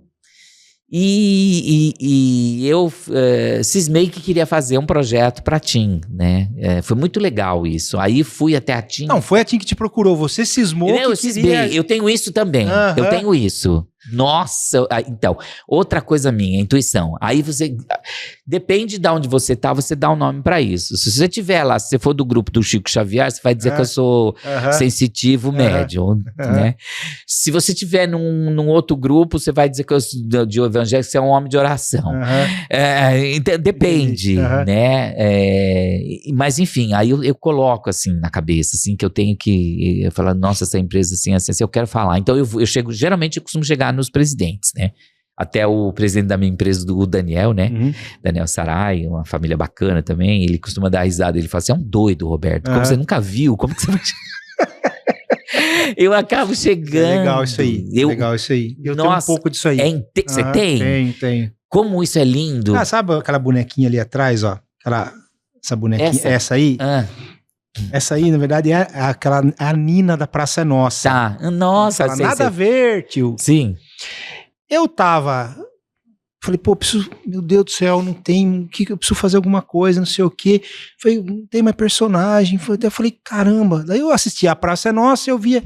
E eu cismei que queria fazer um projeto para a TIM, né? Foi muito legal isso. Aí fui até a TIM. Não, foi a TIM que te procurou. Você cismou eu cismei. Eu tenho isso também. Eu tenho isso. Nossa, então, outra coisa minha, intuição. Aí você, depende de onde você tá, você dá um nome pra isso. Se você tiver lá, se você for do grupo do Chico Xavier, você vai dizer que eu sou sensitivo médium, né? Se você tiver num outro grupo, você vai dizer que eu sou de evangélico, você é um homem de oração. Então, depende, né? Mas enfim, aí eu coloco assim na cabeça, assim, que eu tenho que falar, nossa, essa empresa assim, eu quero falar. Então eu chego, geralmente eu costumo chegar nos presidentes, né? Até o presidente da minha empresa, o Daniel, né? Daniel Sarai, uma família bacana também. Ele costuma dar risada. Ele fala, você é um doido, Roberto. Como você nunca viu? Como que você vai... Eu acabo chegando. Legal isso aí. Legal isso aí. Eu tenho um pouco disso aí. Você tem? Tenho. Como isso é lindo. Sabe aquela bonequinha ali atrás, ó? Essa bonequinha. Essa aí? Essa aí, na verdade, é a Nina da Praça é Nossa. Tá. Nossa, nada a ver, tio. Sim. Eu falei, meu Deus do céu, não tem, eu preciso fazer alguma coisa, não sei o quê. Falei, não tem mais personagem. Eu falei, caramba. Daí eu assisti a Praça é Nossa e eu via.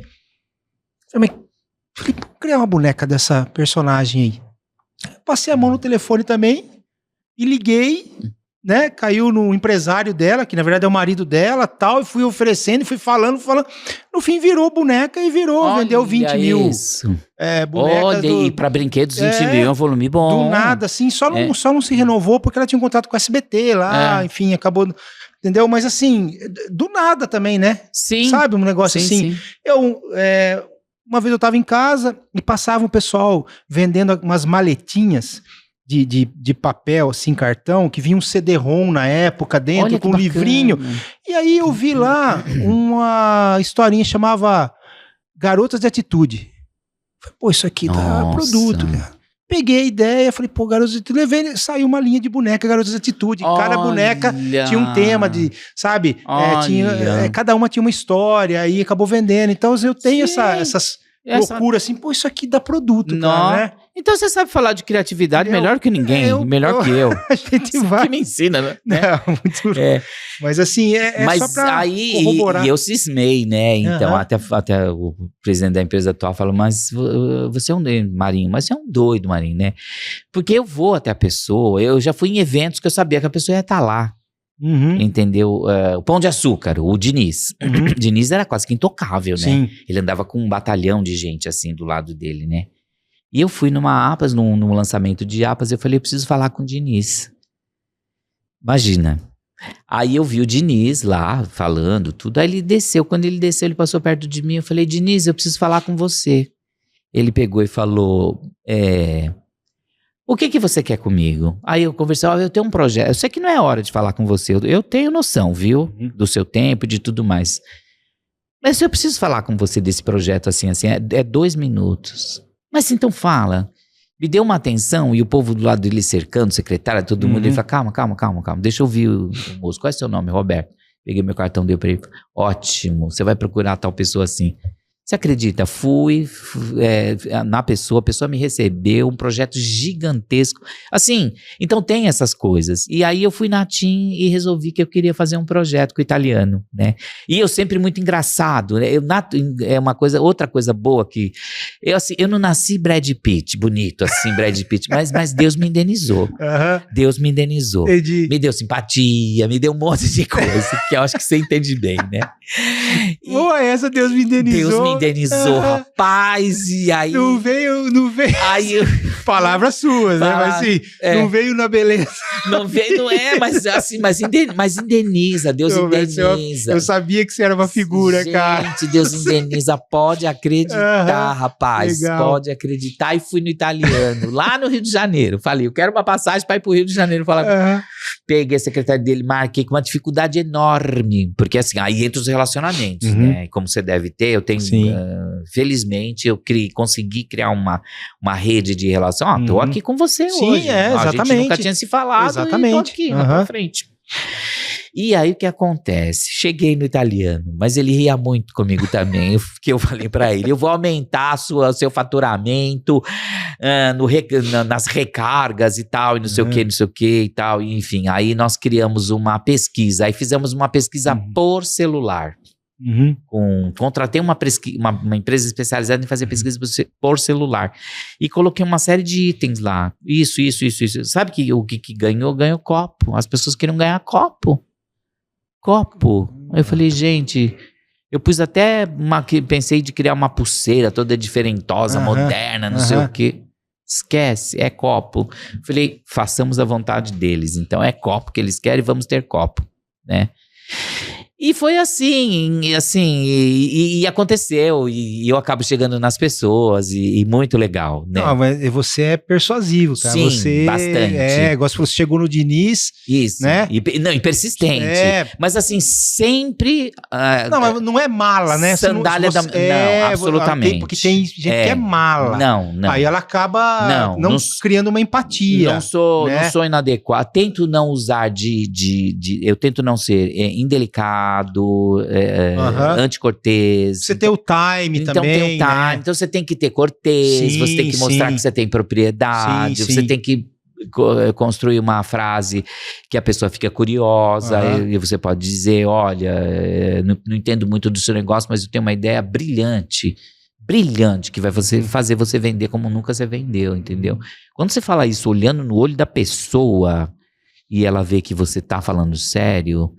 Falei, vou criar uma boneca dessa personagem aí. Passei a mão no telefone também e liguei, né? Caiu no empresário dela, que na verdade é o marido dela, tal, e fui oferecendo, fui falando. No fim virou boneca e vendeu 20 mil. Isso. Boneca. Olha, e pra brinquedos 20 mil é um volume bom. Do nada, assim, só não se renovou porque ela tinha um contrato com a SBT lá, enfim, acabou, entendeu? Mas assim, do nada também, né? Sim. Sabe, um negócio assim. Sim. Uma vez eu tava em casa e passava um pessoal vendendo umas maletinhas de papel, assim, cartão, que vinha um CD-ROM na época dentro, com um livrinho. E aí eu vi lá uma historinha chamava Garotas de Atitude. Falei, isso aqui dá produto, cara. Peguei a ideia, falei, Garotas de Atitude, levei, saiu uma linha de boneca, Garotas de Atitude. Cada boneca tinha um tema de, sabe? Cada uma tinha uma história, aí acabou vendendo. Então eu tenho essas loucuras assim, isso aqui dá produto, cara, né? Então você sabe falar de criatividade melhor que ninguém, melhor que eu. A gente vai. Que me ensina, né? Não, muito. Mas assim, mas só pra aí, corroborar. E eu cismei, né? Então, até o presidente da empresa atual falou, mas você é um doido, Marinho, mas você é um doido, Marinho, né? Porque eu vou até a pessoa, eu já fui em eventos que eu sabia que a pessoa ia estar lá. Entendeu? O Pão de Açúcar, o Diniz. O Diniz era quase que intocável, né? Sim. Ele andava com um batalhão de gente assim do lado dele, né? E eu fui numa APAS, num lançamento de APAS, eu falei, eu preciso falar com o Diniz. Imagina. Aí eu vi o Diniz lá, falando tudo, aí ele desceu, quando ele desceu, ele passou perto de mim, eu falei, Diniz, eu preciso falar com você. Ele pegou e falou, O que você quer comigo? Aí eu conversei, eu tenho um projeto. Eu sei que não é hora de falar com você. Eu tenho noção, viu? Do seu tempo e de tudo mais. Mas eu preciso falar com você desse projeto assim, é 2 minutos. Mas então fala. Me deu uma atenção e o povo do lado dele cercando, secretária, todo mundo, ele fala, calma, deixa eu ouvir o moço. Qual é o seu nome? Roberto. Peguei meu cartão, dei pra ele. Ótimo, você vai procurar tal pessoa assim. Você acredita? Fui na pessoa, a pessoa me recebeu, um projeto gigantesco. Assim, então tem essas coisas. E aí eu fui na TIM e resolvi que eu queria fazer um projeto com o italiano, né? E eu sempre muito engraçado, né? Outra coisa boa que... Eu não nasci Brad Pitt, bonito assim, Brad Pitt, mas Deus me indenizou. Deus me indenizou. Entendi. Me deu simpatia, me deu um monte de coisa, que eu acho que você entende bem, né? Boa, essa Deus me indenizou. Deus me indenizou, rapaz, e aí... Não veio... Aí Palavras suas, né? Mas assim, não veio na beleza. Não veio, não é, mas assim, mas indeniza, Deus indeniza. Eu sabia que você era uma figura, cara. Gente, Deus indeniza, pode acreditar, rapaz, legal. pode acreditar. E fui no italiano, lá no Rio de Janeiro, falei, eu quero uma passagem para ir pro Rio de Janeiro. Peguei a secretária dele, marquei com uma dificuldade enorme, porque assim, aí entra os relacionamentos, né? Como você deve ter, eu tenho... felizmente eu consegui criar uma rede de relação. Tô aqui com você hoje. Sim, exatamente. A gente nunca tinha se falado. Exatamente. E tô aqui, na tua frente. E aí o que acontece? Cheguei no italiano, mas ele ria muito comigo também, que eu falei pra ele, eu vou aumentar seu faturamento nas recargas e tal, e não sei o que e tal, e, enfim, aí nós criamos uma pesquisa, aí fizemos uma pesquisa por celular. Contratei uma empresa especializada em fazer pesquisa por celular e coloquei uma série de itens lá, isso. Sabe o que ganhou? Ganhou copo. As pessoas queriam ganhar copo. Aí eu falei, gente, eu pus até pensei de criar uma pulseira toda diferentosa, moderna, não sei o que. Esquece, é copo. Falei, façamos a vontade deles, então é copo que eles querem, vamos ter copo, né? E foi assim, e aconteceu, e eu acabo chegando nas pessoas, e muito legal, né? Não, mas você é persuasivo, cara. Sim, você bastante. Igual você chegou no Diniz. Isso, né? E persistente. Mas assim, sempre... não, mas não é mala, né? Sandália da... Não, absolutamente. Porque tem gente que é mala. Não. Aí ela acaba não criando uma empatia. Não sou inadequado. Tento não usar eu tento não ser indelicado, anticortês. Você tem o time então, também, tem o time. né? Então você tem que ter cortês, você tem que mostrar que você tem propriedade, você tem que construir uma frase que a pessoa fica curiosa, e você pode dizer, olha, não entendo muito do seu negócio, mas eu tenho uma ideia brilhante que vai fazer você vender como nunca você vendeu, entendeu? Quando você fala isso olhando no olho da pessoa e ela vê que você tá falando sério,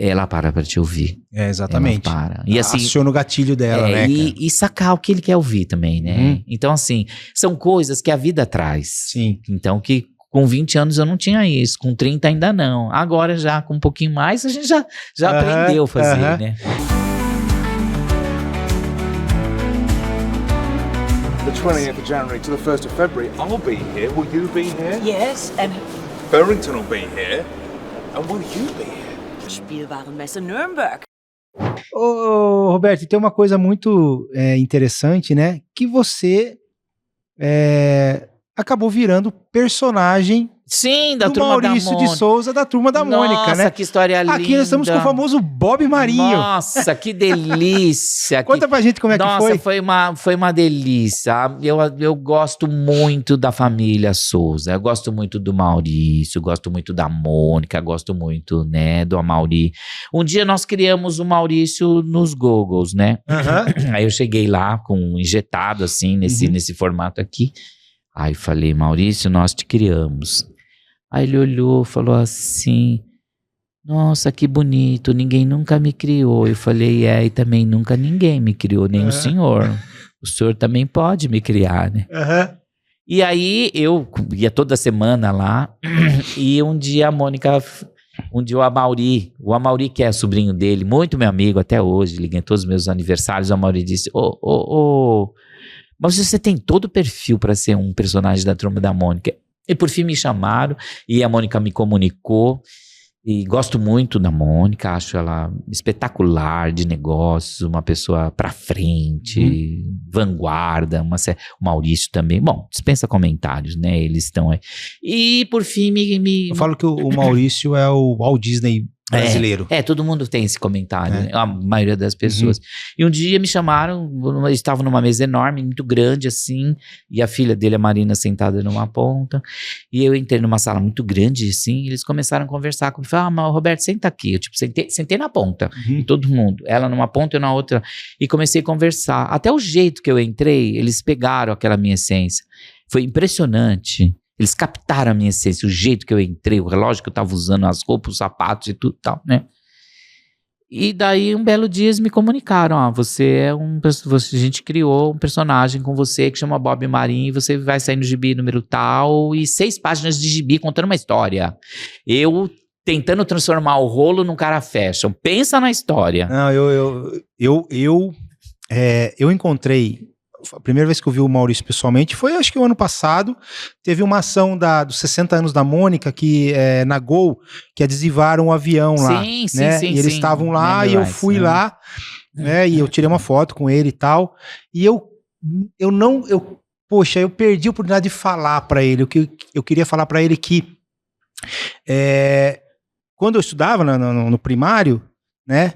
ela para te ouvir. Exatamente. Ela para. E assim, aciona o gatilho dela, né? E sacar o que ele quer ouvir também, né? Então, assim, são coisas que a vida traz. Sim. Então, que com 20 anos eu não tinha isso, com 30 ainda não. Agora, já com um pouquinho mais, a gente já aprendeu a fazer, né? The 20th of January to the 1st of February, I'll be here. Will you be here? Yes, and Barrington will be here. And will you be here? Spielwarenmesse Nürnberg. Ô, Roberto, tem uma coisa muito interessante, né? Que você acabou virando personagem Sim, da do Turma Maurício da Mônica. de Souza, da Turma da Mônica, né? Nossa, que história linda. Aqui nós estamos com o famoso Bob Marinho. Nossa, que delícia. Conta pra gente como é que foi. Nossa, foi uma delícia. Eu gosto muito da família Souza. Eu gosto muito do Maurício, gosto muito da Mônica, gosto muito, né, do Amaury. Um dia nós criamos o Maurício nos Googles, né? Aí eu cheguei lá injetado assim, nesse formato aqui. Aí falei, Maurício, nós te criamos. Aí ele olhou, falou assim, nossa, que bonito, ninguém nunca me criou. Eu falei, e também nunca ninguém me criou, nem o senhor. O senhor também pode me criar, né? E aí eu ia toda semana lá, e um dia o Amaury, que é sobrinho dele, muito meu amigo até hoje, liguei em todos os meus aniversários, o Amaury disse, mas você tem todo o perfil para ser um personagem da Turma da Mônica. E por fim me chamaram e a Mônica me comunicou. E gosto muito da Mônica, acho ela espetacular de negócios, uma pessoa pra frente, vanguarda, o Maurício também. Bom, dispensa comentários, né? Eles estão aí. E por fim Eu falo que o Maurício é o Walt Disney brasileiro. Todo mundo tem esse comentário, né? A maioria das pessoas. E um dia me chamaram, eu estava numa mesa enorme, muito grande assim, e a filha dele, a Marina, sentada numa ponta, e eu entrei numa sala muito grande assim, e eles começaram a conversar comigo, falaram, mas Roberto, senta aqui, eu tipo, sentei na ponta, todo mundo, ela numa ponta, eu na outra, e comecei a conversar, até o jeito que eu entrei, eles pegaram aquela minha essência, foi impressionante. Eles captaram a minha essência, o jeito que eu entrei, o relógio que eu tava usando, as roupas, os sapatos e tudo e tal, né? E daí, um belo dia, eles me comunicaram, a gente criou um personagem com você que chama Bob Marim, e você vai sair no gibi número tal, e 6 páginas de gibi contando uma história. Eu tentando transformar o rolo num cara fashion. Pensa na história. Não, eu encontrei... A primeira vez que eu vi o Maurício pessoalmente foi, acho que o ano passado, teve uma ação dos 60 anos da Mônica, que na Gol, que adesivaram um avião lá. Sim, né? E eles estavam lá e eu fui lá, né? E eu tirei uma foto com ele e tal. E poxa, eu perdi a oportunidade de falar para ele. Eu queria falar para ele que quando eu estudava no primário, né?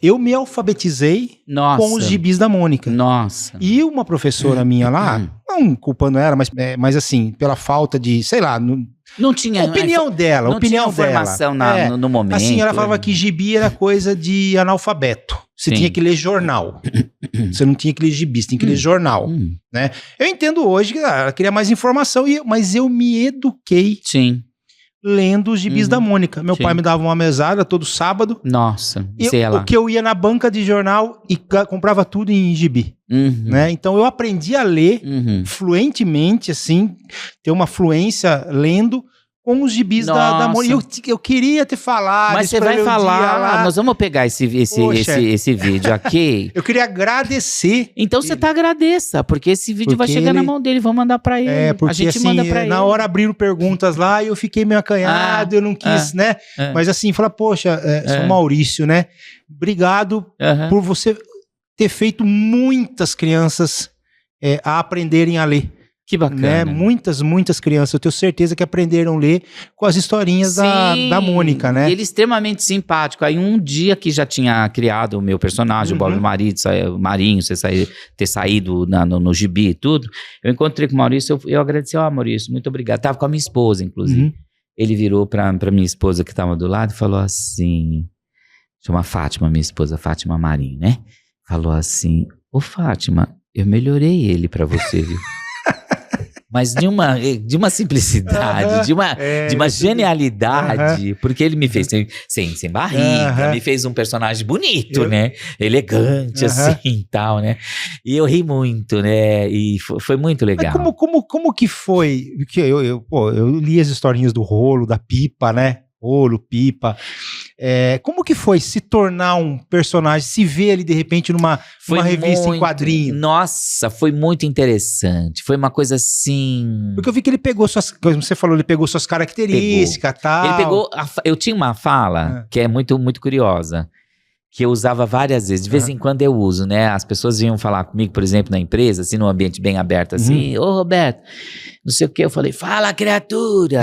Eu me alfabetizei com os gibis da Mônica. Nossa. E uma professora minha lá, não culpando ela, mas assim, pela falta de, sei lá... Não tinha... A opinião dela. Não tinha informação no momento. Assim, ela falava que gibi era coisa de analfabeto. Você tinha que ler jornal. Você não tinha que ler gibi, você tinha que ler jornal. Né? Eu entendo hoje que ela queria mais informação, mas eu me eduquei... Sim. Lendo os gibis da Mônica. Meu pai me dava uma mesada todo sábado. Nossa, que eu ia na banca de jornal e comprava tudo em gibi. Né? Então eu aprendi a ler fluentemente, assim, ter uma fluência lendo com os gibis da Mônica. Eu queria ter falado. Mas você vai falar, nós vamos pegar esse vídeo aqui. Eu queria agradecer. Então você agradeça, porque esse vídeo vai chegar na mão dele, vamos mandar pra ele. Porque, a gente assim, manda pra ele. Na hora abriram perguntas lá e eu fiquei meio acanhado, eu não quis, né? Mas assim, falar, poxa, sou Maurício, né? Obrigado por você ter feito muitas crianças a aprenderem a ler. Que bacana. Né? Muitas crianças, eu tenho certeza que aprenderam a ler com as historinhas da Mônica, né? E ele é extremamente simpático. Aí um dia que já tinha criado o meu personagem, o Bob Marinho, ter saído no gibi e tudo, eu encontrei com o Maurício, eu agradeci, Maurício, muito obrigado. Tava com a minha esposa, inclusive. Ele virou pra minha esposa que tava do lado e falou assim, chama Fátima, minha esposa, Fátima Marinho, né? Falou assim, Fátima, eu melhorei ele pra você, viu? Mas de uma simplicidade, de uma genialidade, porque ele me fez sem barriga, me fez um personagem bonito, né? Elegante, assim, e tal, né? E eu ri muito, né? E foi muito legal. Mas como que foi? Porque eu li as historinhas do Rolo, da Pipa, né? Rolo, Pipa. Como que foi se tornar um personagem, se ver ele de repente numa revista em quadrinho? Nossa, foi muito interessante. Foi uma coisa assim... Porque eu vi que ele pegou como você falou, ele pegou suas características e tal. Ele pegou... Eu tinha uma fala que é muito, muito curiosa, que eu usava várias vezes. De vez em quando eu uso, né? As pessoas vinham falar comigo, por exemplo, na empresa, assim, num ambiente bem aberto, assim. Ô, Roberto, não sei o que. Eu falei, fala, criatura!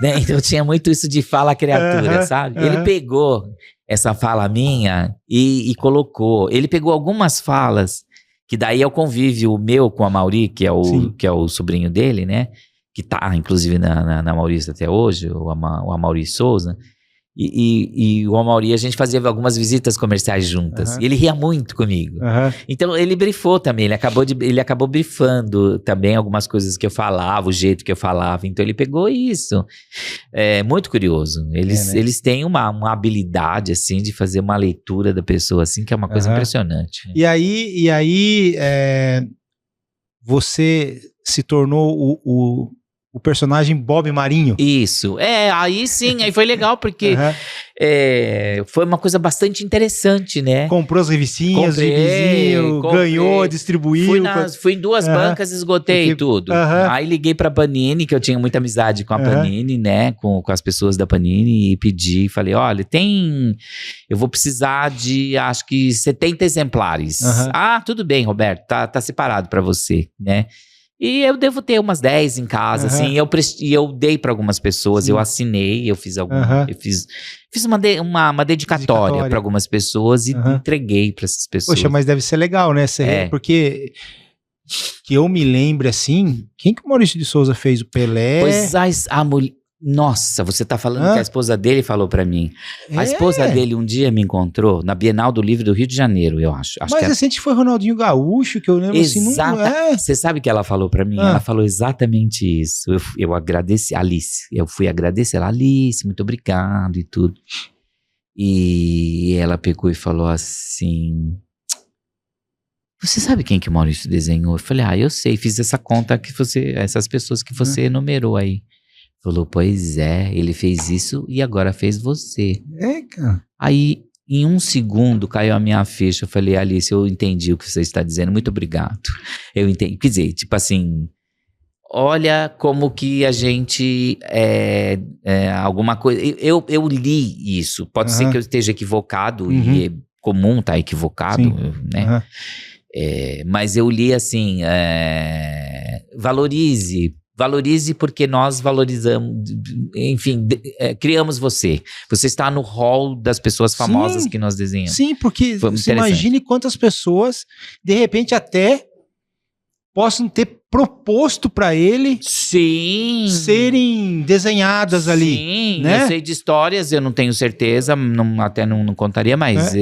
Né? Então tinha muito isso de fala criatura, sabe? Ele pegou essa fala minha e colocou. Ele pegou algumas falas, que daí é o convívio meu com a Mauri, que é o sobrinho dele, né? Que tá, inclusive, na Maurício até hoje, o Amaury Souza. E o Amaury, a gente fazia algumas visitas comerciais juntas. E ele ria muito comigo. Então ele brifou também, ele acabou brifando também algumas coisas que eu falava, o jeito que eu falava. Então ele pegou isso. É muito curioso. Eles têm uma habilidade, assim, de fazer uma leitura da pessoa, assim, que é uma coisa impressionante. E aí você se tornou o personagem Bob Marinho. Isso. Aí sim, aí foi legal, porque foi uma coisa bastante interessante, né? Comprou as revistinhas, gibizinho, ganhou, distribuiu. Fui em 2 bancas e esgotei tudo. Aí liguei pra Panini, que eu tinha muita amizade com a Panini, né? Com as pessoas da Panini, e pedi, falei, olha, eu vou precisar de, acho que 70 exemplares. Ah, tudo bem, Roberto, tá separado pra você, né? E eu devo ter umas 10 em casa, assim, e eu dei para algumas pessoas, eu assinei, eu fiz eu fiz uma dedicatória para algumas pessoas e entreguei para essas pessoas. Poxa, mas deve ser legal, né? Porque que eu me lembre, assim, quem que o Maurício de Souza fez? O Pelé? Pois a mulher... Nossa, você tá falando que a esposa dele falou pra mim. A esposa dele um dia me encontrou na Bienal do Livro do Rio de Janeiro, eu acho. Mais recente foi Ronaldinho Gaúcho, que eu lembro assim. Você sabe o que ela falou pra mim? Ela falou exatamente isso. Eu agradeci, Alice. Eu fui agradecer ela, Alice, muito obrigado e tudo. E ela pegou e falou assim... Você sabe quem que o Maurício desenhou? Eu falei, eu sei, fiz essa conta que essas pessoas que você enumerou aí. Falou, pois é, ele fez isso e agora fez você. Cara. Aí, em 1 segundo, caiu a minha ficha. Eu falei, Alice, eu entendi o que você está dizendo, muito obrigado. Eu entendi, quer dizer, tipo assim, olha como que a gente, alguma coisa... Eu li isso, pode ser que eu esteja equivocado, e é comum estar equivocado, né? Mas eu li assim, valorize porque nós valorizamos, enfim, criamos você. Você está no hall das pessoas famosas que nós desenhamos. Sim, porque você imagine quantas pessoas, de repente até, possam ter proposto para ele serem desenhadas ali. Sim, né? Eu sei de histórias, eu não tenho certeza, até não contaria, mas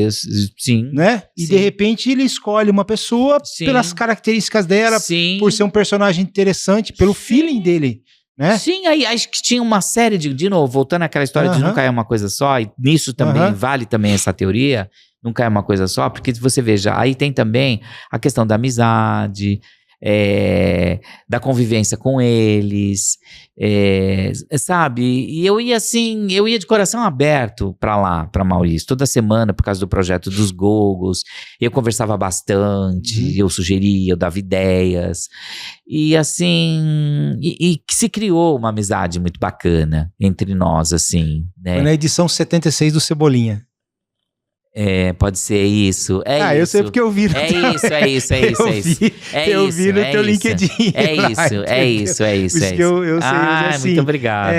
sim. Né? E de repente ele escolhe uma pessoa pelas características dela, por ser um personagem interessante, pelo feeling dele. Né? Sim, aí acho que tinha uma série de novo, voltando àquela história de nunca é uma coisa só, e nisso também vale também essa teoria, nunca é uma coisa só, porque você veja, aí tem também a questão da amizade, da convivência com eles, sabe? E eu ia assim, de coração aberto pra lá, pra Maurício, toda semana por causa do projeto dos Gogos. Eu conversava bastante, eu sugeria, eu dava ideias, e assim, e que se criou uma amizade muito bacana entre nós, assim, né? Foi na edição 76 do Cebolinha. Pode ser isso. Eu sei porque eu vi. Eu vi no teu LinkedIn. É isso. Eu sei. Assim, muito obrigado.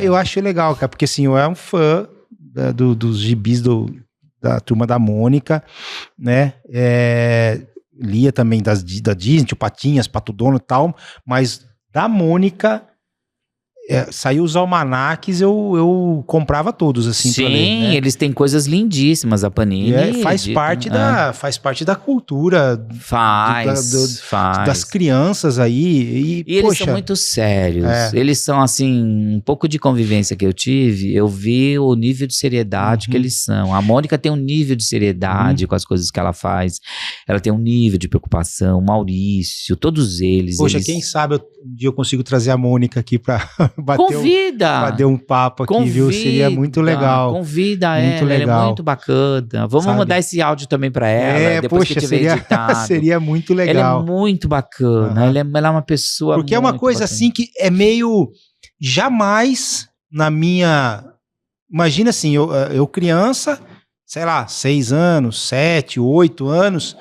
Eu acho legal, cara, porque assim, eu era um fã dos gibis da Turma da Mônica, né? Lia também da Disney, Tio Patinhas, Pato Donald e tal, mas da Mônica... saiu os almanaques, eu comprava todos, assim. Sim, ler, né? Eles têm coisas lindíssimas, a Panini. Faz parte da cultura. Das crianças aí. E eles são muito sérios. Eles são, assim, um pouco de convivência que eu tive, eu vi o nível de seriedade que eles são. A Mônica tem um nível de seriedade com as coisas que ela faz. Ela tem um nível de preocupação. O Maurício, todos eles. Poxa, quem sabe um dia eu consigo trazer a Mônica aqui pra... bater um papo aqui, viu? Seria muito legal. Convida ela, ela é muito bacana. Vamos mandar esse áudio também pra ela, depois que tiver editado. Seria muito legal. Ela é muito bacana, ela é uma pessoa porque é uma coisa bacana. Assim que é meio... Jamais na minha... Imagina assim, eu criança, sei lá, 6 anos, 7, 8 anos...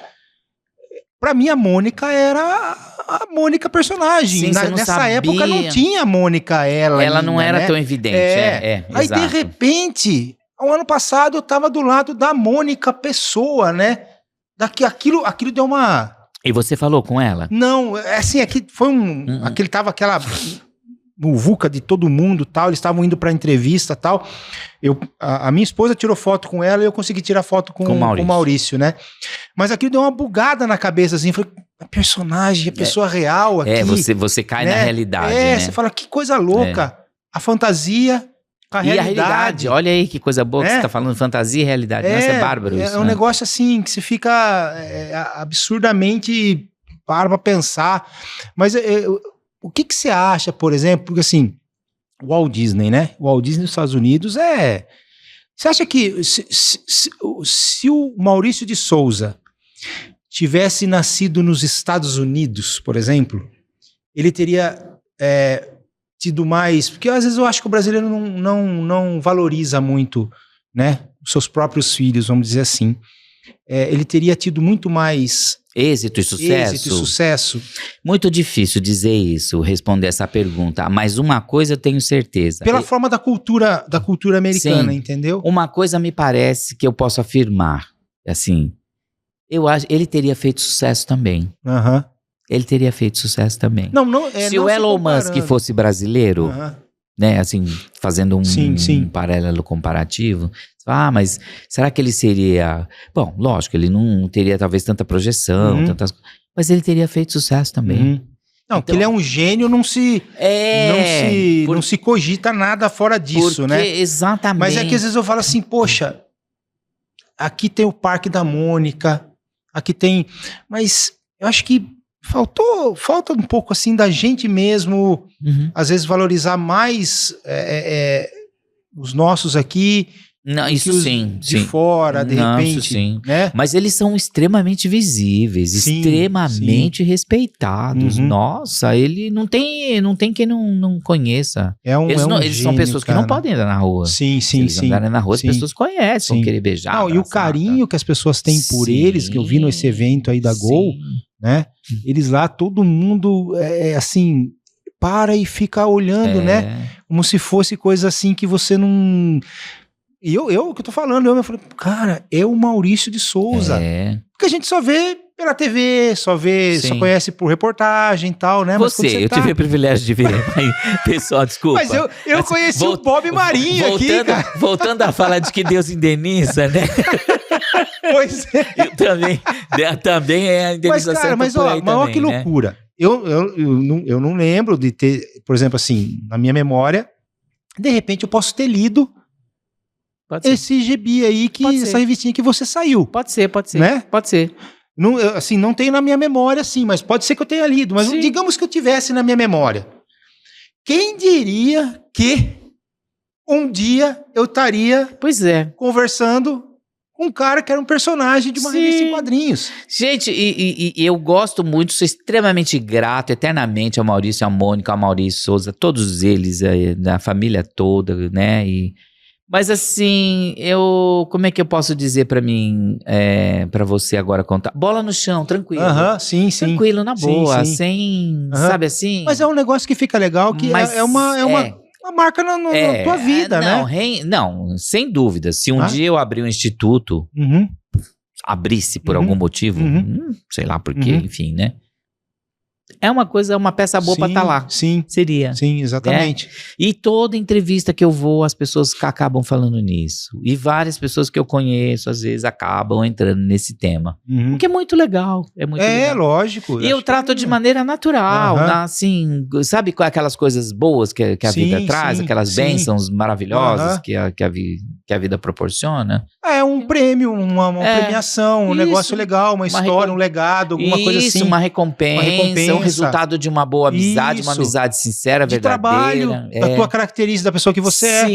Pra mim a Mônica era... a Mônica personagem. Nessa época não tinha a Mônica ela ainda, não era tão evidente. Aí de repente, o ano passado eu tava do lado da Mônica pessoa, né? Aquilo deu uma... E você falou com ela? Não, assim, aqui foi tava aquela muvuca de todo mundo, tal, eles estavam indo pra entrevista, tal. A minha esposa tirou foto com ela e eu consegui tirar foto com o Maurício, né? Mas aquilo deu uma bugada na cabeça, assim, falei, a personagem, a pessoa real aqui. Você cai na realidade, né? Você fala, que coisa louca. A fantasia com a realidade. A realidade, olha aí que coisa boa que você tá falando, fantasia e realidade. Nossa, é bárbaro isso. É um negócio assim, que você fica absurdamente para pensar. Mas o que você acha, por exemplo, porque assim, o Walt Disney, né? O Walt Disney nos Estados Unidos Você acha que se o Maurício de Souza tivesse nascido nos Estados Unidos, por exemplo, ele teria tido mais... Porque às vezes eu acho que o brasileiro não valoriza muito, né, os seus próprios filhos, vamos dizer assim. Ele teria tido muito mais... Êxito e sucesso? Muito difícil dizer isso, responder essa pergunta. Mas uma coisa eu tenho certeza. Pela forma da cultura americana, sim, entendeu? Uma coisa me parece que eu posso afirmar. Assim, eu acho ele teria feito sucesso também. Aham. Ele teria feito sucesso também. Se o Elon Musk fosse brasileiro, né, assim, fazendo um paralelo comparativo, mas será que ele seria... Bom, lógico, ele não teria talvez tanta projeção, mas ele teria feito sucesso também. Não, então, que ele é um gênio, não se cogita nada fora disso, né? Exatamente. Mas é que às vezes eu falo assim, poxa, aqui tem o Parque da Mônica, aqui tem... Mas eu acho que falta um pouco assim da gente mesmo, às vezes valorizar mais os nossos aqui. Não, isso sim. De fora, de repente. Isso sim. Né? Mas eles são extremamente visíveis, extremamente respeitados. Nossa, ele não tem quem não conheça. Eles são pessoas que não podem andar na rua. Sim. Se eles andarem na rua, as pessoas conhecem, vão querer beijar. Não, e o carinho que as pessoas têm por eles, que eu vi nesse evento aí da Gol, né? Eles lá, todo mundo assim, para e fica olhando, né? Como se fosse coisa assim que você não... E eu que eu tô falando, eu falei, cara, é o Maurício de Souza. Porque a gente só vê pela TV, só conhece por reportagem e tal, né? Mas eu tive o privilégio de ver. Pessoal, desculpa. Mas eu conheci o Bob Marinho aqui, cara. Voltando a falar de que Deus indeniza, né? Pois é. Também é a indenização. Mas olha que loucura. Né? Eu não lembro de ter, por exemplo, assim, na minha memória, de repente eu posso ter lido esse gibi aí, essa revistinha que você saiu. Pode ser. Né? Pode ser. Não, assim, não tem na minha memória, assim, mas pode ser que eu tenha lido. Mas digamos que eu tivesse na minha memória. Quem diria que um dia eu estaria conversando com um cara que era um personagem de uma revista em quadrinhos. Gente, e eu gosto muito, sou extremamente grato eternamente ao Maurício, à Mônica, ao Maurício Souza, todos eles, da família toda, né? Mas assim, como é que eu posso dizer pra mim, pra você agora contar? Bola no chão, tranquilo. Sim. Tranquilo, na boa, sem, sabe assim? Mas é um negócio que fica legal, que é uma marca na tua vida, né? Não, sem dúvida. Se um dia eu abrir um instituto, abrisse por algum motivo, sei lá por quê, enfim, né? É uma peça boa pra estar lá. Sim. Seria. Sim, exatamente. E toda entrevista que eu vou, as pessoas acabam falando nisso. E várias pessoas que eu conheço, às vezes, acabam entrando nesse tema. O que é muito legal. Legal. Lógico. E eu trato de maneira natural, assim, sabe aquelas coisas boas que a vida traz, aquelas bênçãos maravilhosas que a vida proporciona? É um prêmio, uma premiação, um negócio legal, uma história, um legado, alguma coisa assim. Uma recompensa, um resultado de uma boa amizade, uma amizade sincera, de verdadeira. Trabalho, da tua característica, da pessoa que você é.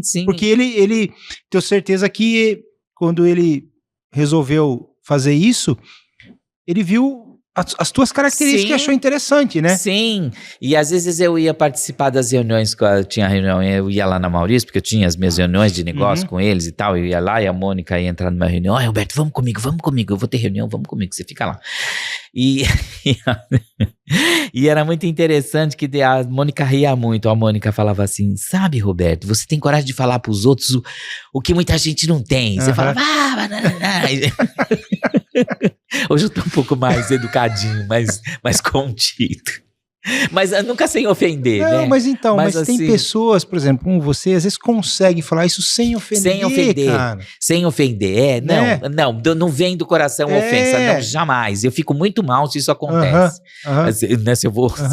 Sim. Porque ele tenho certeza que quando ele resolveu fazer isso, ele viu as tuas características e achou interessante, né? Sim, e às vezes eu ia participar das reuniões, quando eu tinha reunião, eu ia lá na Maurício, porque eu tinha as minhas reuniões de negócio com eles e tal, eu ia lá e a Mônica ia entrar numa reunião, Roberto, vamos comigo, eu vou ter reunião, vamos comigo, você fica lá. E era muito interessante que a Mônica ria muito, a Mônica falava assim, sabe, Roberto, você tem coragem de falar pros outros o que muita gente não tem, você falava, hoje eu tô um pouco mais educadinho, mais contido. Mas nunca sem ofender, né? Mas assim, tem pessoas, por exemplo, como você, às vezes conseguem falar isso sem ofender, cara. Sem ofender, né? Não vem do coração ofensa, não, jamais. Eu fico muito mal se isso acontece. Né, se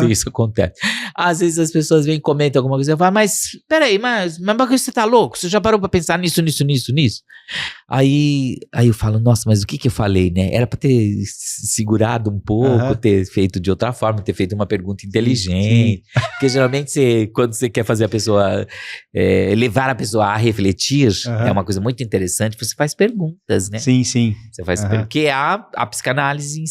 isso acontece. Às vezes as pessoas vêm e comentam alguma coisa, eu falo, mas peraí, mas você tá louco? Você já parou pra pensar nisso? Aí eu falo, nossa, mas o que eu falei, né? Era pra ter segurado um pouco, ter feito de outra forma, ter feito uma pergunta pergunta inteligente. Sim. Porque geralmente, quando você quer fazer a pessoa, levar a pessoa a refletir, é uma coisa muito interessante, você faz perguntas, né? Sim, sim. Você faz perguntas. Porque a psicanálise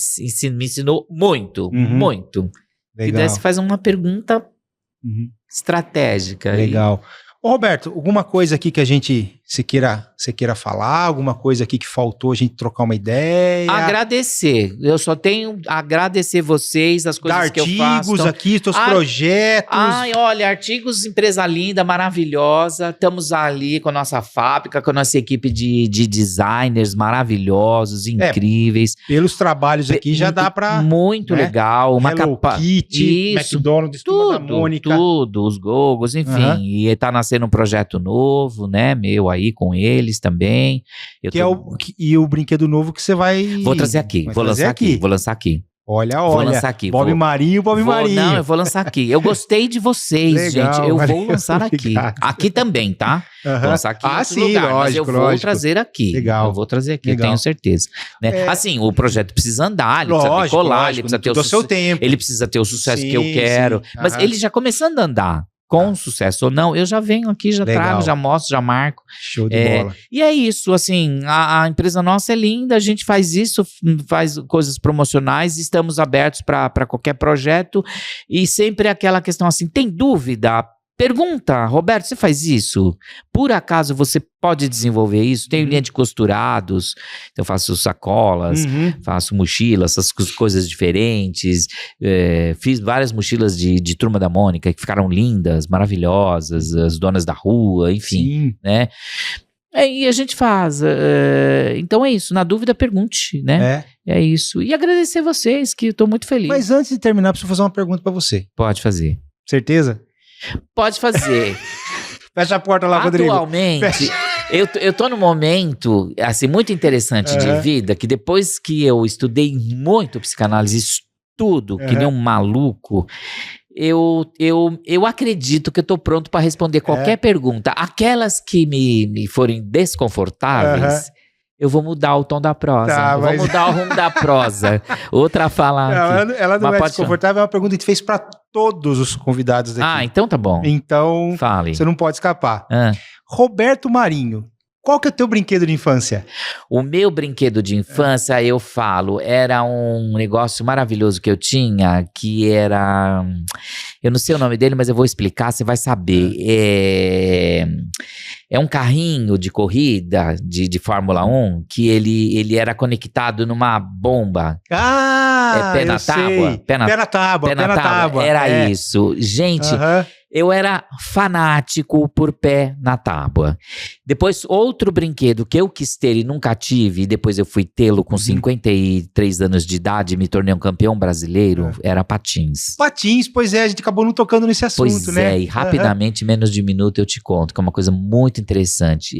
me ensinou muito, muito. Legal. E daí você faz uma pergunta estratégica. Legal. Ô, Roberto, alguma coisa aqui que você queira falar? Alguma coisa aqui que faltou a gente trocar uma ideia? Agradecer. Eu só tenho a agradecer vocês, as coisas que eu faço. Artigos aqui, teus projetos. Ai, olha, Artigos, empresa linda, maravilhosa. Estamos ali com a nossa fábrica, com a nossa equipe de designers maravilhosos, incríveis. Pelos trabalhos aqui já dá pra... Muito legal. Uma Hello Kitty, McDonald's, Turma da Mônica. Tudo, os Gogos, enfim. E tá nascendo um projeto novo, né, meu aí, com eles também. E o brinquedo novo que você vai... Vou trazer aqui, vou lançar aqui. Olha. Vou lançar aqui. Bob Marinho. Não, eu vou lançar aqui. Eu gostei de vocês, legal, gente. Eu vou lançar aqui. Aqui também, tá? Vou lançar aqui em outro lugar, lógico, mas eu vou trazer aqui. Legal. Eu vou trazer aqui, eu tenho certeza. Né? Assim, o projeto precisa andar, ele precisa decolar, ele precisa ter o seu tempo. Ele precisa ter o sucesso que eu quero. Mas ele já começando a andar. Com sucesso ou não, eu já venho aqui, já trago, já mostro, já marco. Show de bola. E é isso, assim, a empresa nossa é linda, a gente faz isso, faz coisas promocionais, estamos abertos para qualquer projeto e sempre aquela questão assim, tem dúvida? Pergunta, Roberto, você faz isso? Por acaso você pode desenvolver isso? Tenho linha de costurados, eu faço sacolas, faço mochilas, essas coisas diferentes. Fiz várias mochilas de Turma da Mônica que ficaram lindas, maravilhosas, as donas da rua, enfim, né? E a gente faz. Então é isso. Na dúvida, pergunte, né? É isso. E agradecer vocês, que eu tô muito feliz. Mas antes de terminar, preciso fazer uma pergunta pra você. Pode fazer. Certeza? Pode fazer. Fecha a porta lá, Rodrigo. Atualmente, eu tô num momento, assim, muito interessante de vida, que depois que eu estudei muito psicanálise, estudo, que nem um maluco, eu acredito que eu tô pronto para responder qualquer pergunta. Aquelas que me forem desconfortáveis... Eu vou mudar o tom da prosa. Vou mudar o rumo da prosa. Outra fala. Ela não é desconfortável, é uma pergunta que a gente fez para todos os convidados aqui. Então tá bom. Então, fale. Você não pode escapar. Roberto Marinho, qual que é o teu brinquedo de infância? O meu brinquedo de infância, eu falo, era um negócio maravilhoso que eu tinha, que era... Eu não sei o nome dele, mas eu vou explicar, você vai saber. É um carrinho de corrida de Fórmula 1 que ele era conectado numa bomba. Pé na tábua? Pé na tábua. Era isso. Gente, eu era fanático por pé na tábua. Depois, outro brinquedo que eu quis ter e nunca tive, e depois eu fui tê-lo com 53 anos de idade e me tornei um campeão brasileiro, era patins. Patins, pois é, a gente acabou não tocando nesse assunto, né? E rapidamente, menos de um minuto, eu te conto, que é uma coisa muito interessante.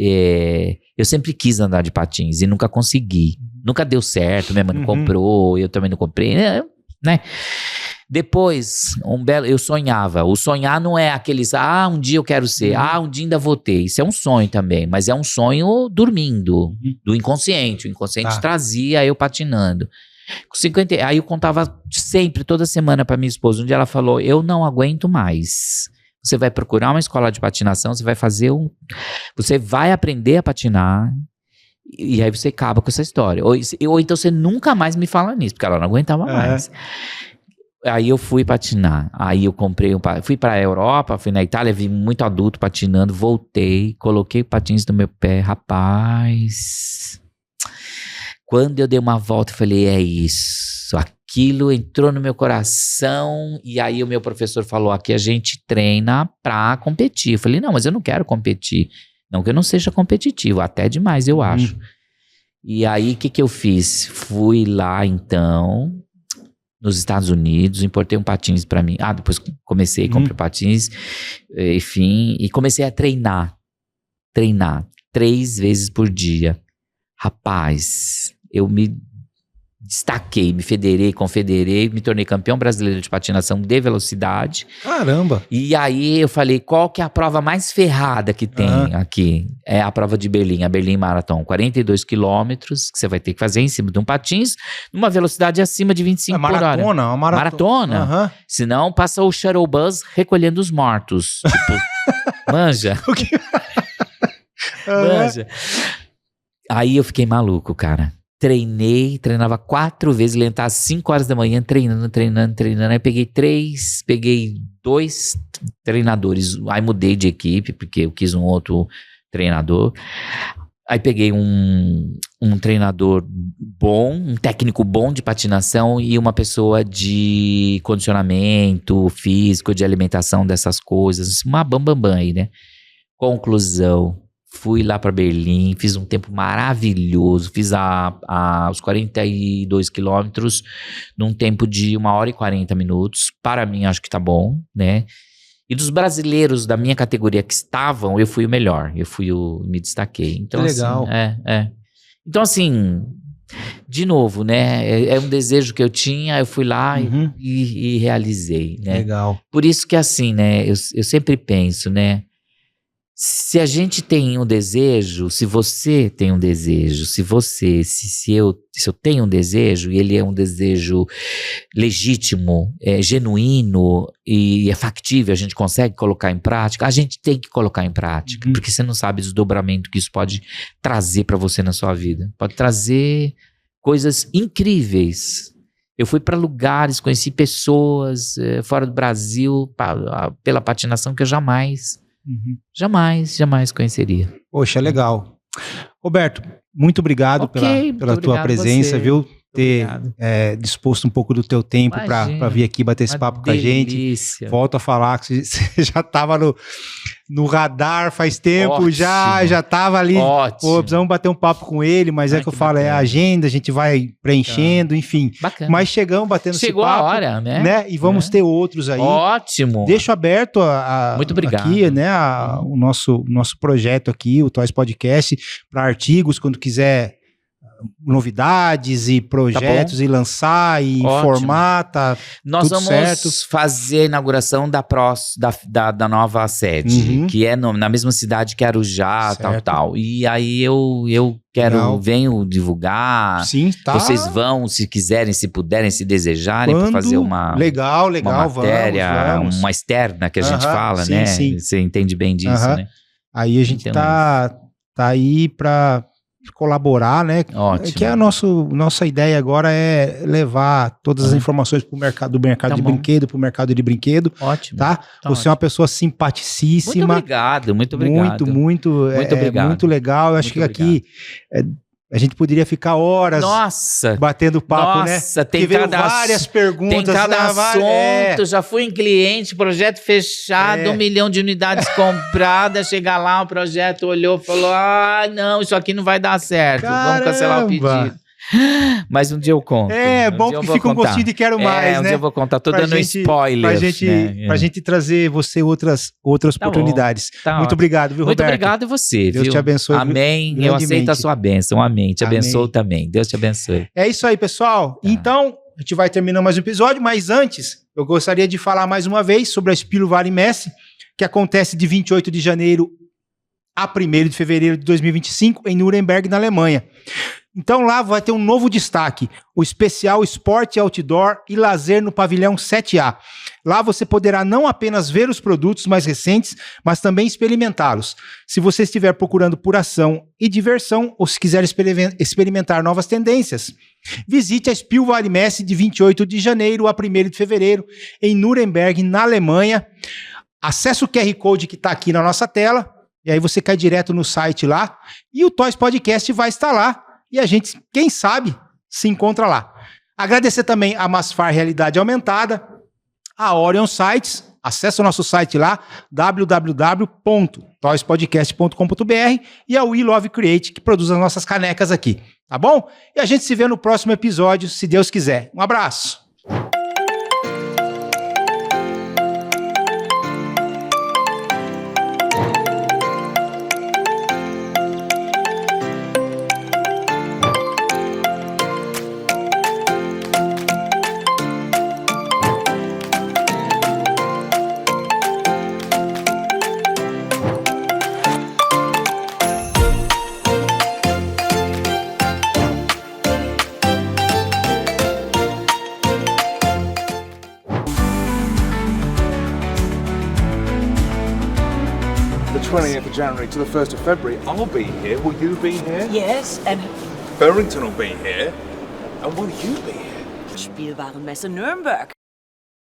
Eu sempre quis andar de patins e nunca consegui. Nunca deu certo, minha mãe não comprou, eu também não comprei, né? Depois, eu sonhava. O sonhar não é aqueles, um dia eu quero ser, um dia ainda vou ter. Isso é um sonho também, mas é um sonho dormindo, do inconsciente. O inconsciente trazia eu patinando. Com 50, aí eu contava sempre, toda semana pra minha esposa. Um dia ela falou, eu não aguento mais. Você vai procurar uma escola de patinação, você vai fazer você vai aprender a patinar. E aí você acaba com essa história. Ou então você nunca mais me fala nisso, porque ela não aguentava mais. Aí eu fui patinar, aí eu comprei fui pra Europa, fui na Itália, vi muito adulto patinando, voltei, coloquei patins no meu pé, rapaz, quando eu dei uma volta eu falei, é isso, aquilo entrou no meu coração, e aí o meu professor falou, aqui a gente treina pra competir, eu falei, não, mas eu não quero competir, não que eu não seja competitivo, até demais eu acho, e aí o que eu fiz? Fui lá então... nos Estados Unidos, importei um patins pra mim. Depois comprei patins, enfim, e comecei a treinar 3 vezes por dia. Rapaz, eu me destaquei, me federei, confederei, me tornei campeão brasileiro de patinação de velocidade. Caramba! E aí eu falei, qual que é a prova mais ferrada que tem aqui? É a prova de Berlim, a Berlim Marathon, 42 quilômetros, que você vai ter que fazer em cima de um patins, numa velocidade acima de 25 por hora. Uma maratona. Uhum. Senão passa o shuttle bus recolhendo os mortos. Tipo, manja. Manja. Aí eu fiquei maluco, cara. Treinava 4 vezes, lentava às 5 horas da manhã, treinando. Aí peguei 2 treinadores. Aí mudei de equipe, porque eu quis um outro treinador. Aí peguei um treinador bom, um técnico bom de patinação e uma pessoa de condicionamento físico, de alimentação, dessas coisas. Uma bambambam aí, né? Conclusão. Fui lá para Berlim, fiz um tempo maravilhoso, fiz os 42 quilômetros num tempo de 1 hora e 40 minutos. Para mim, acho que tá bom, né? E dos brasileiros da minha categoria que estavam, eu fui o melhor. Me destaquei. Então, que legal. Assim, Então, assim, de novo, né? É um desejo que eu tinha, eu fui lá e realizei, né? Legal. Por isso que, assim, né? Eu sempre penso, né? Se a gente tem um desejo, se você tem um desejo, se eu tenho um desejo e ele é um desejo legítimo, genuíno e é factível, a gente consegue colocar em prática, a gente tem que colocar em prática, porque você não sabe o desdobramento que isso pode trazer para você na sua vida. Pode trazer coisas incríveis. Eu fui para lugares, conheci pessoas fora do Brasil pela patinação que eu jamais conheceria. Poxa, legal. Roberto, muito obrigado pela tua presença, viu? Ter disposto um pouco do teu tempo para vir aqui bater esse papo com a gente. Volto a falar que você já estava no radar faz tempo, já estava ali. Pô, precisamos bater um papo com ele, mas é que eu falo, é a agenda, a gente vai preenchendo, enfim. Bacana. Mas chegou esse papo. A hora, né? E vamos ter outros aí. Ótimo. Deixo aberto muito obrigado. Aqui, né, o nosso projeto aqui, o Toys Podcast, para artigos, quando quiser novidades e projetos e lançar e informar, nós tudo vamos certo. fazer a inauguração da nova sede, que é na mesma cidade que Arujá, tal. E aí eu quero, venho divulgar. Sim, tá. Vocês vão, se quiserem, se puderem, se desejarem, para fazer uma legal, uma matéria, vamos. uma externa que a gente fala, né? Sim. Você entende bem disso, né? Aí a gente tá aí para colaborar, né? Ótimo. Que nossa ideia agora é levar todas as informações para o mercado do mercado de brinquedo, para o mercado de brinquedo. Ótimo. Tá? Você é uma pessoa simpaticíssima. Muito obrigado. Muito obrigado. Muito legal. Eu acho que aqui a gente poderia ficar horas batendo papo, né? Tem várias perguntas. Tem cada assunto. Já fui em cliente, projeto fechado, 1 milhão de unidades compradas. Chega lá, o projeto olhou e falou: não, isso aqui não vai dar certo. Vamos cancelar o pedido. Mas um dia eu conto. Bom que fica um gostinho de quero mais, né? Um dia eu vou contar. Tô dando spoiler. Pra gente trazer você outras oportunidades. Muito obrigado, viu, Roberto? Muito obrigado você, Deus te abençoe. Amém. Eu aceito a sua bênção. Amém. Te abençoo também. Deus te abençoe. É isso aí, pessoal. Então, a gente vai terminando mais um episódio, mas antes, eu gostaria de falar mais uma vez sobre a Spiel Warenmesse, que acontece de 28 de janeiro a 1º de fevereiro de 2025 em Nuremberg, na Alemanha. Então lá vai ter um novo destaque, o especial Esporte Outdoor e Lazer no pavilhão 7A. Lá você poderá não apenas ver os produtos mais recentes, mas também experimentá-los. Se você estiver procurando por ação e diversão, ou se quiser experimentar novas tendências, visite a Spiel Warenmesse de 28 de janeiro a 1º de fevereiro em Nuremberg, na Alemanha. Acesse o QR Code que está aqui na nossa tela, e aí você cai direto no site lá, e o Toys Podcast vai estar lá. E a gente, quem sabe, se encontra lá. Agradecer também a Masfar Realidade Aumentada, a Orion Sites, acesse o nosso site lá, www.toyspodcast.com.br, e a We Love Create, que produz as nossas canecas aqui, tá bom? E a gente se vê no próximo episódio, se Deus quiser. Um abraço! 20th of January to the 1st of February, I'll be here. Will you be here? Yes, and Barrington will be here. And will you be here? Spielwarenmesse Nürnberg.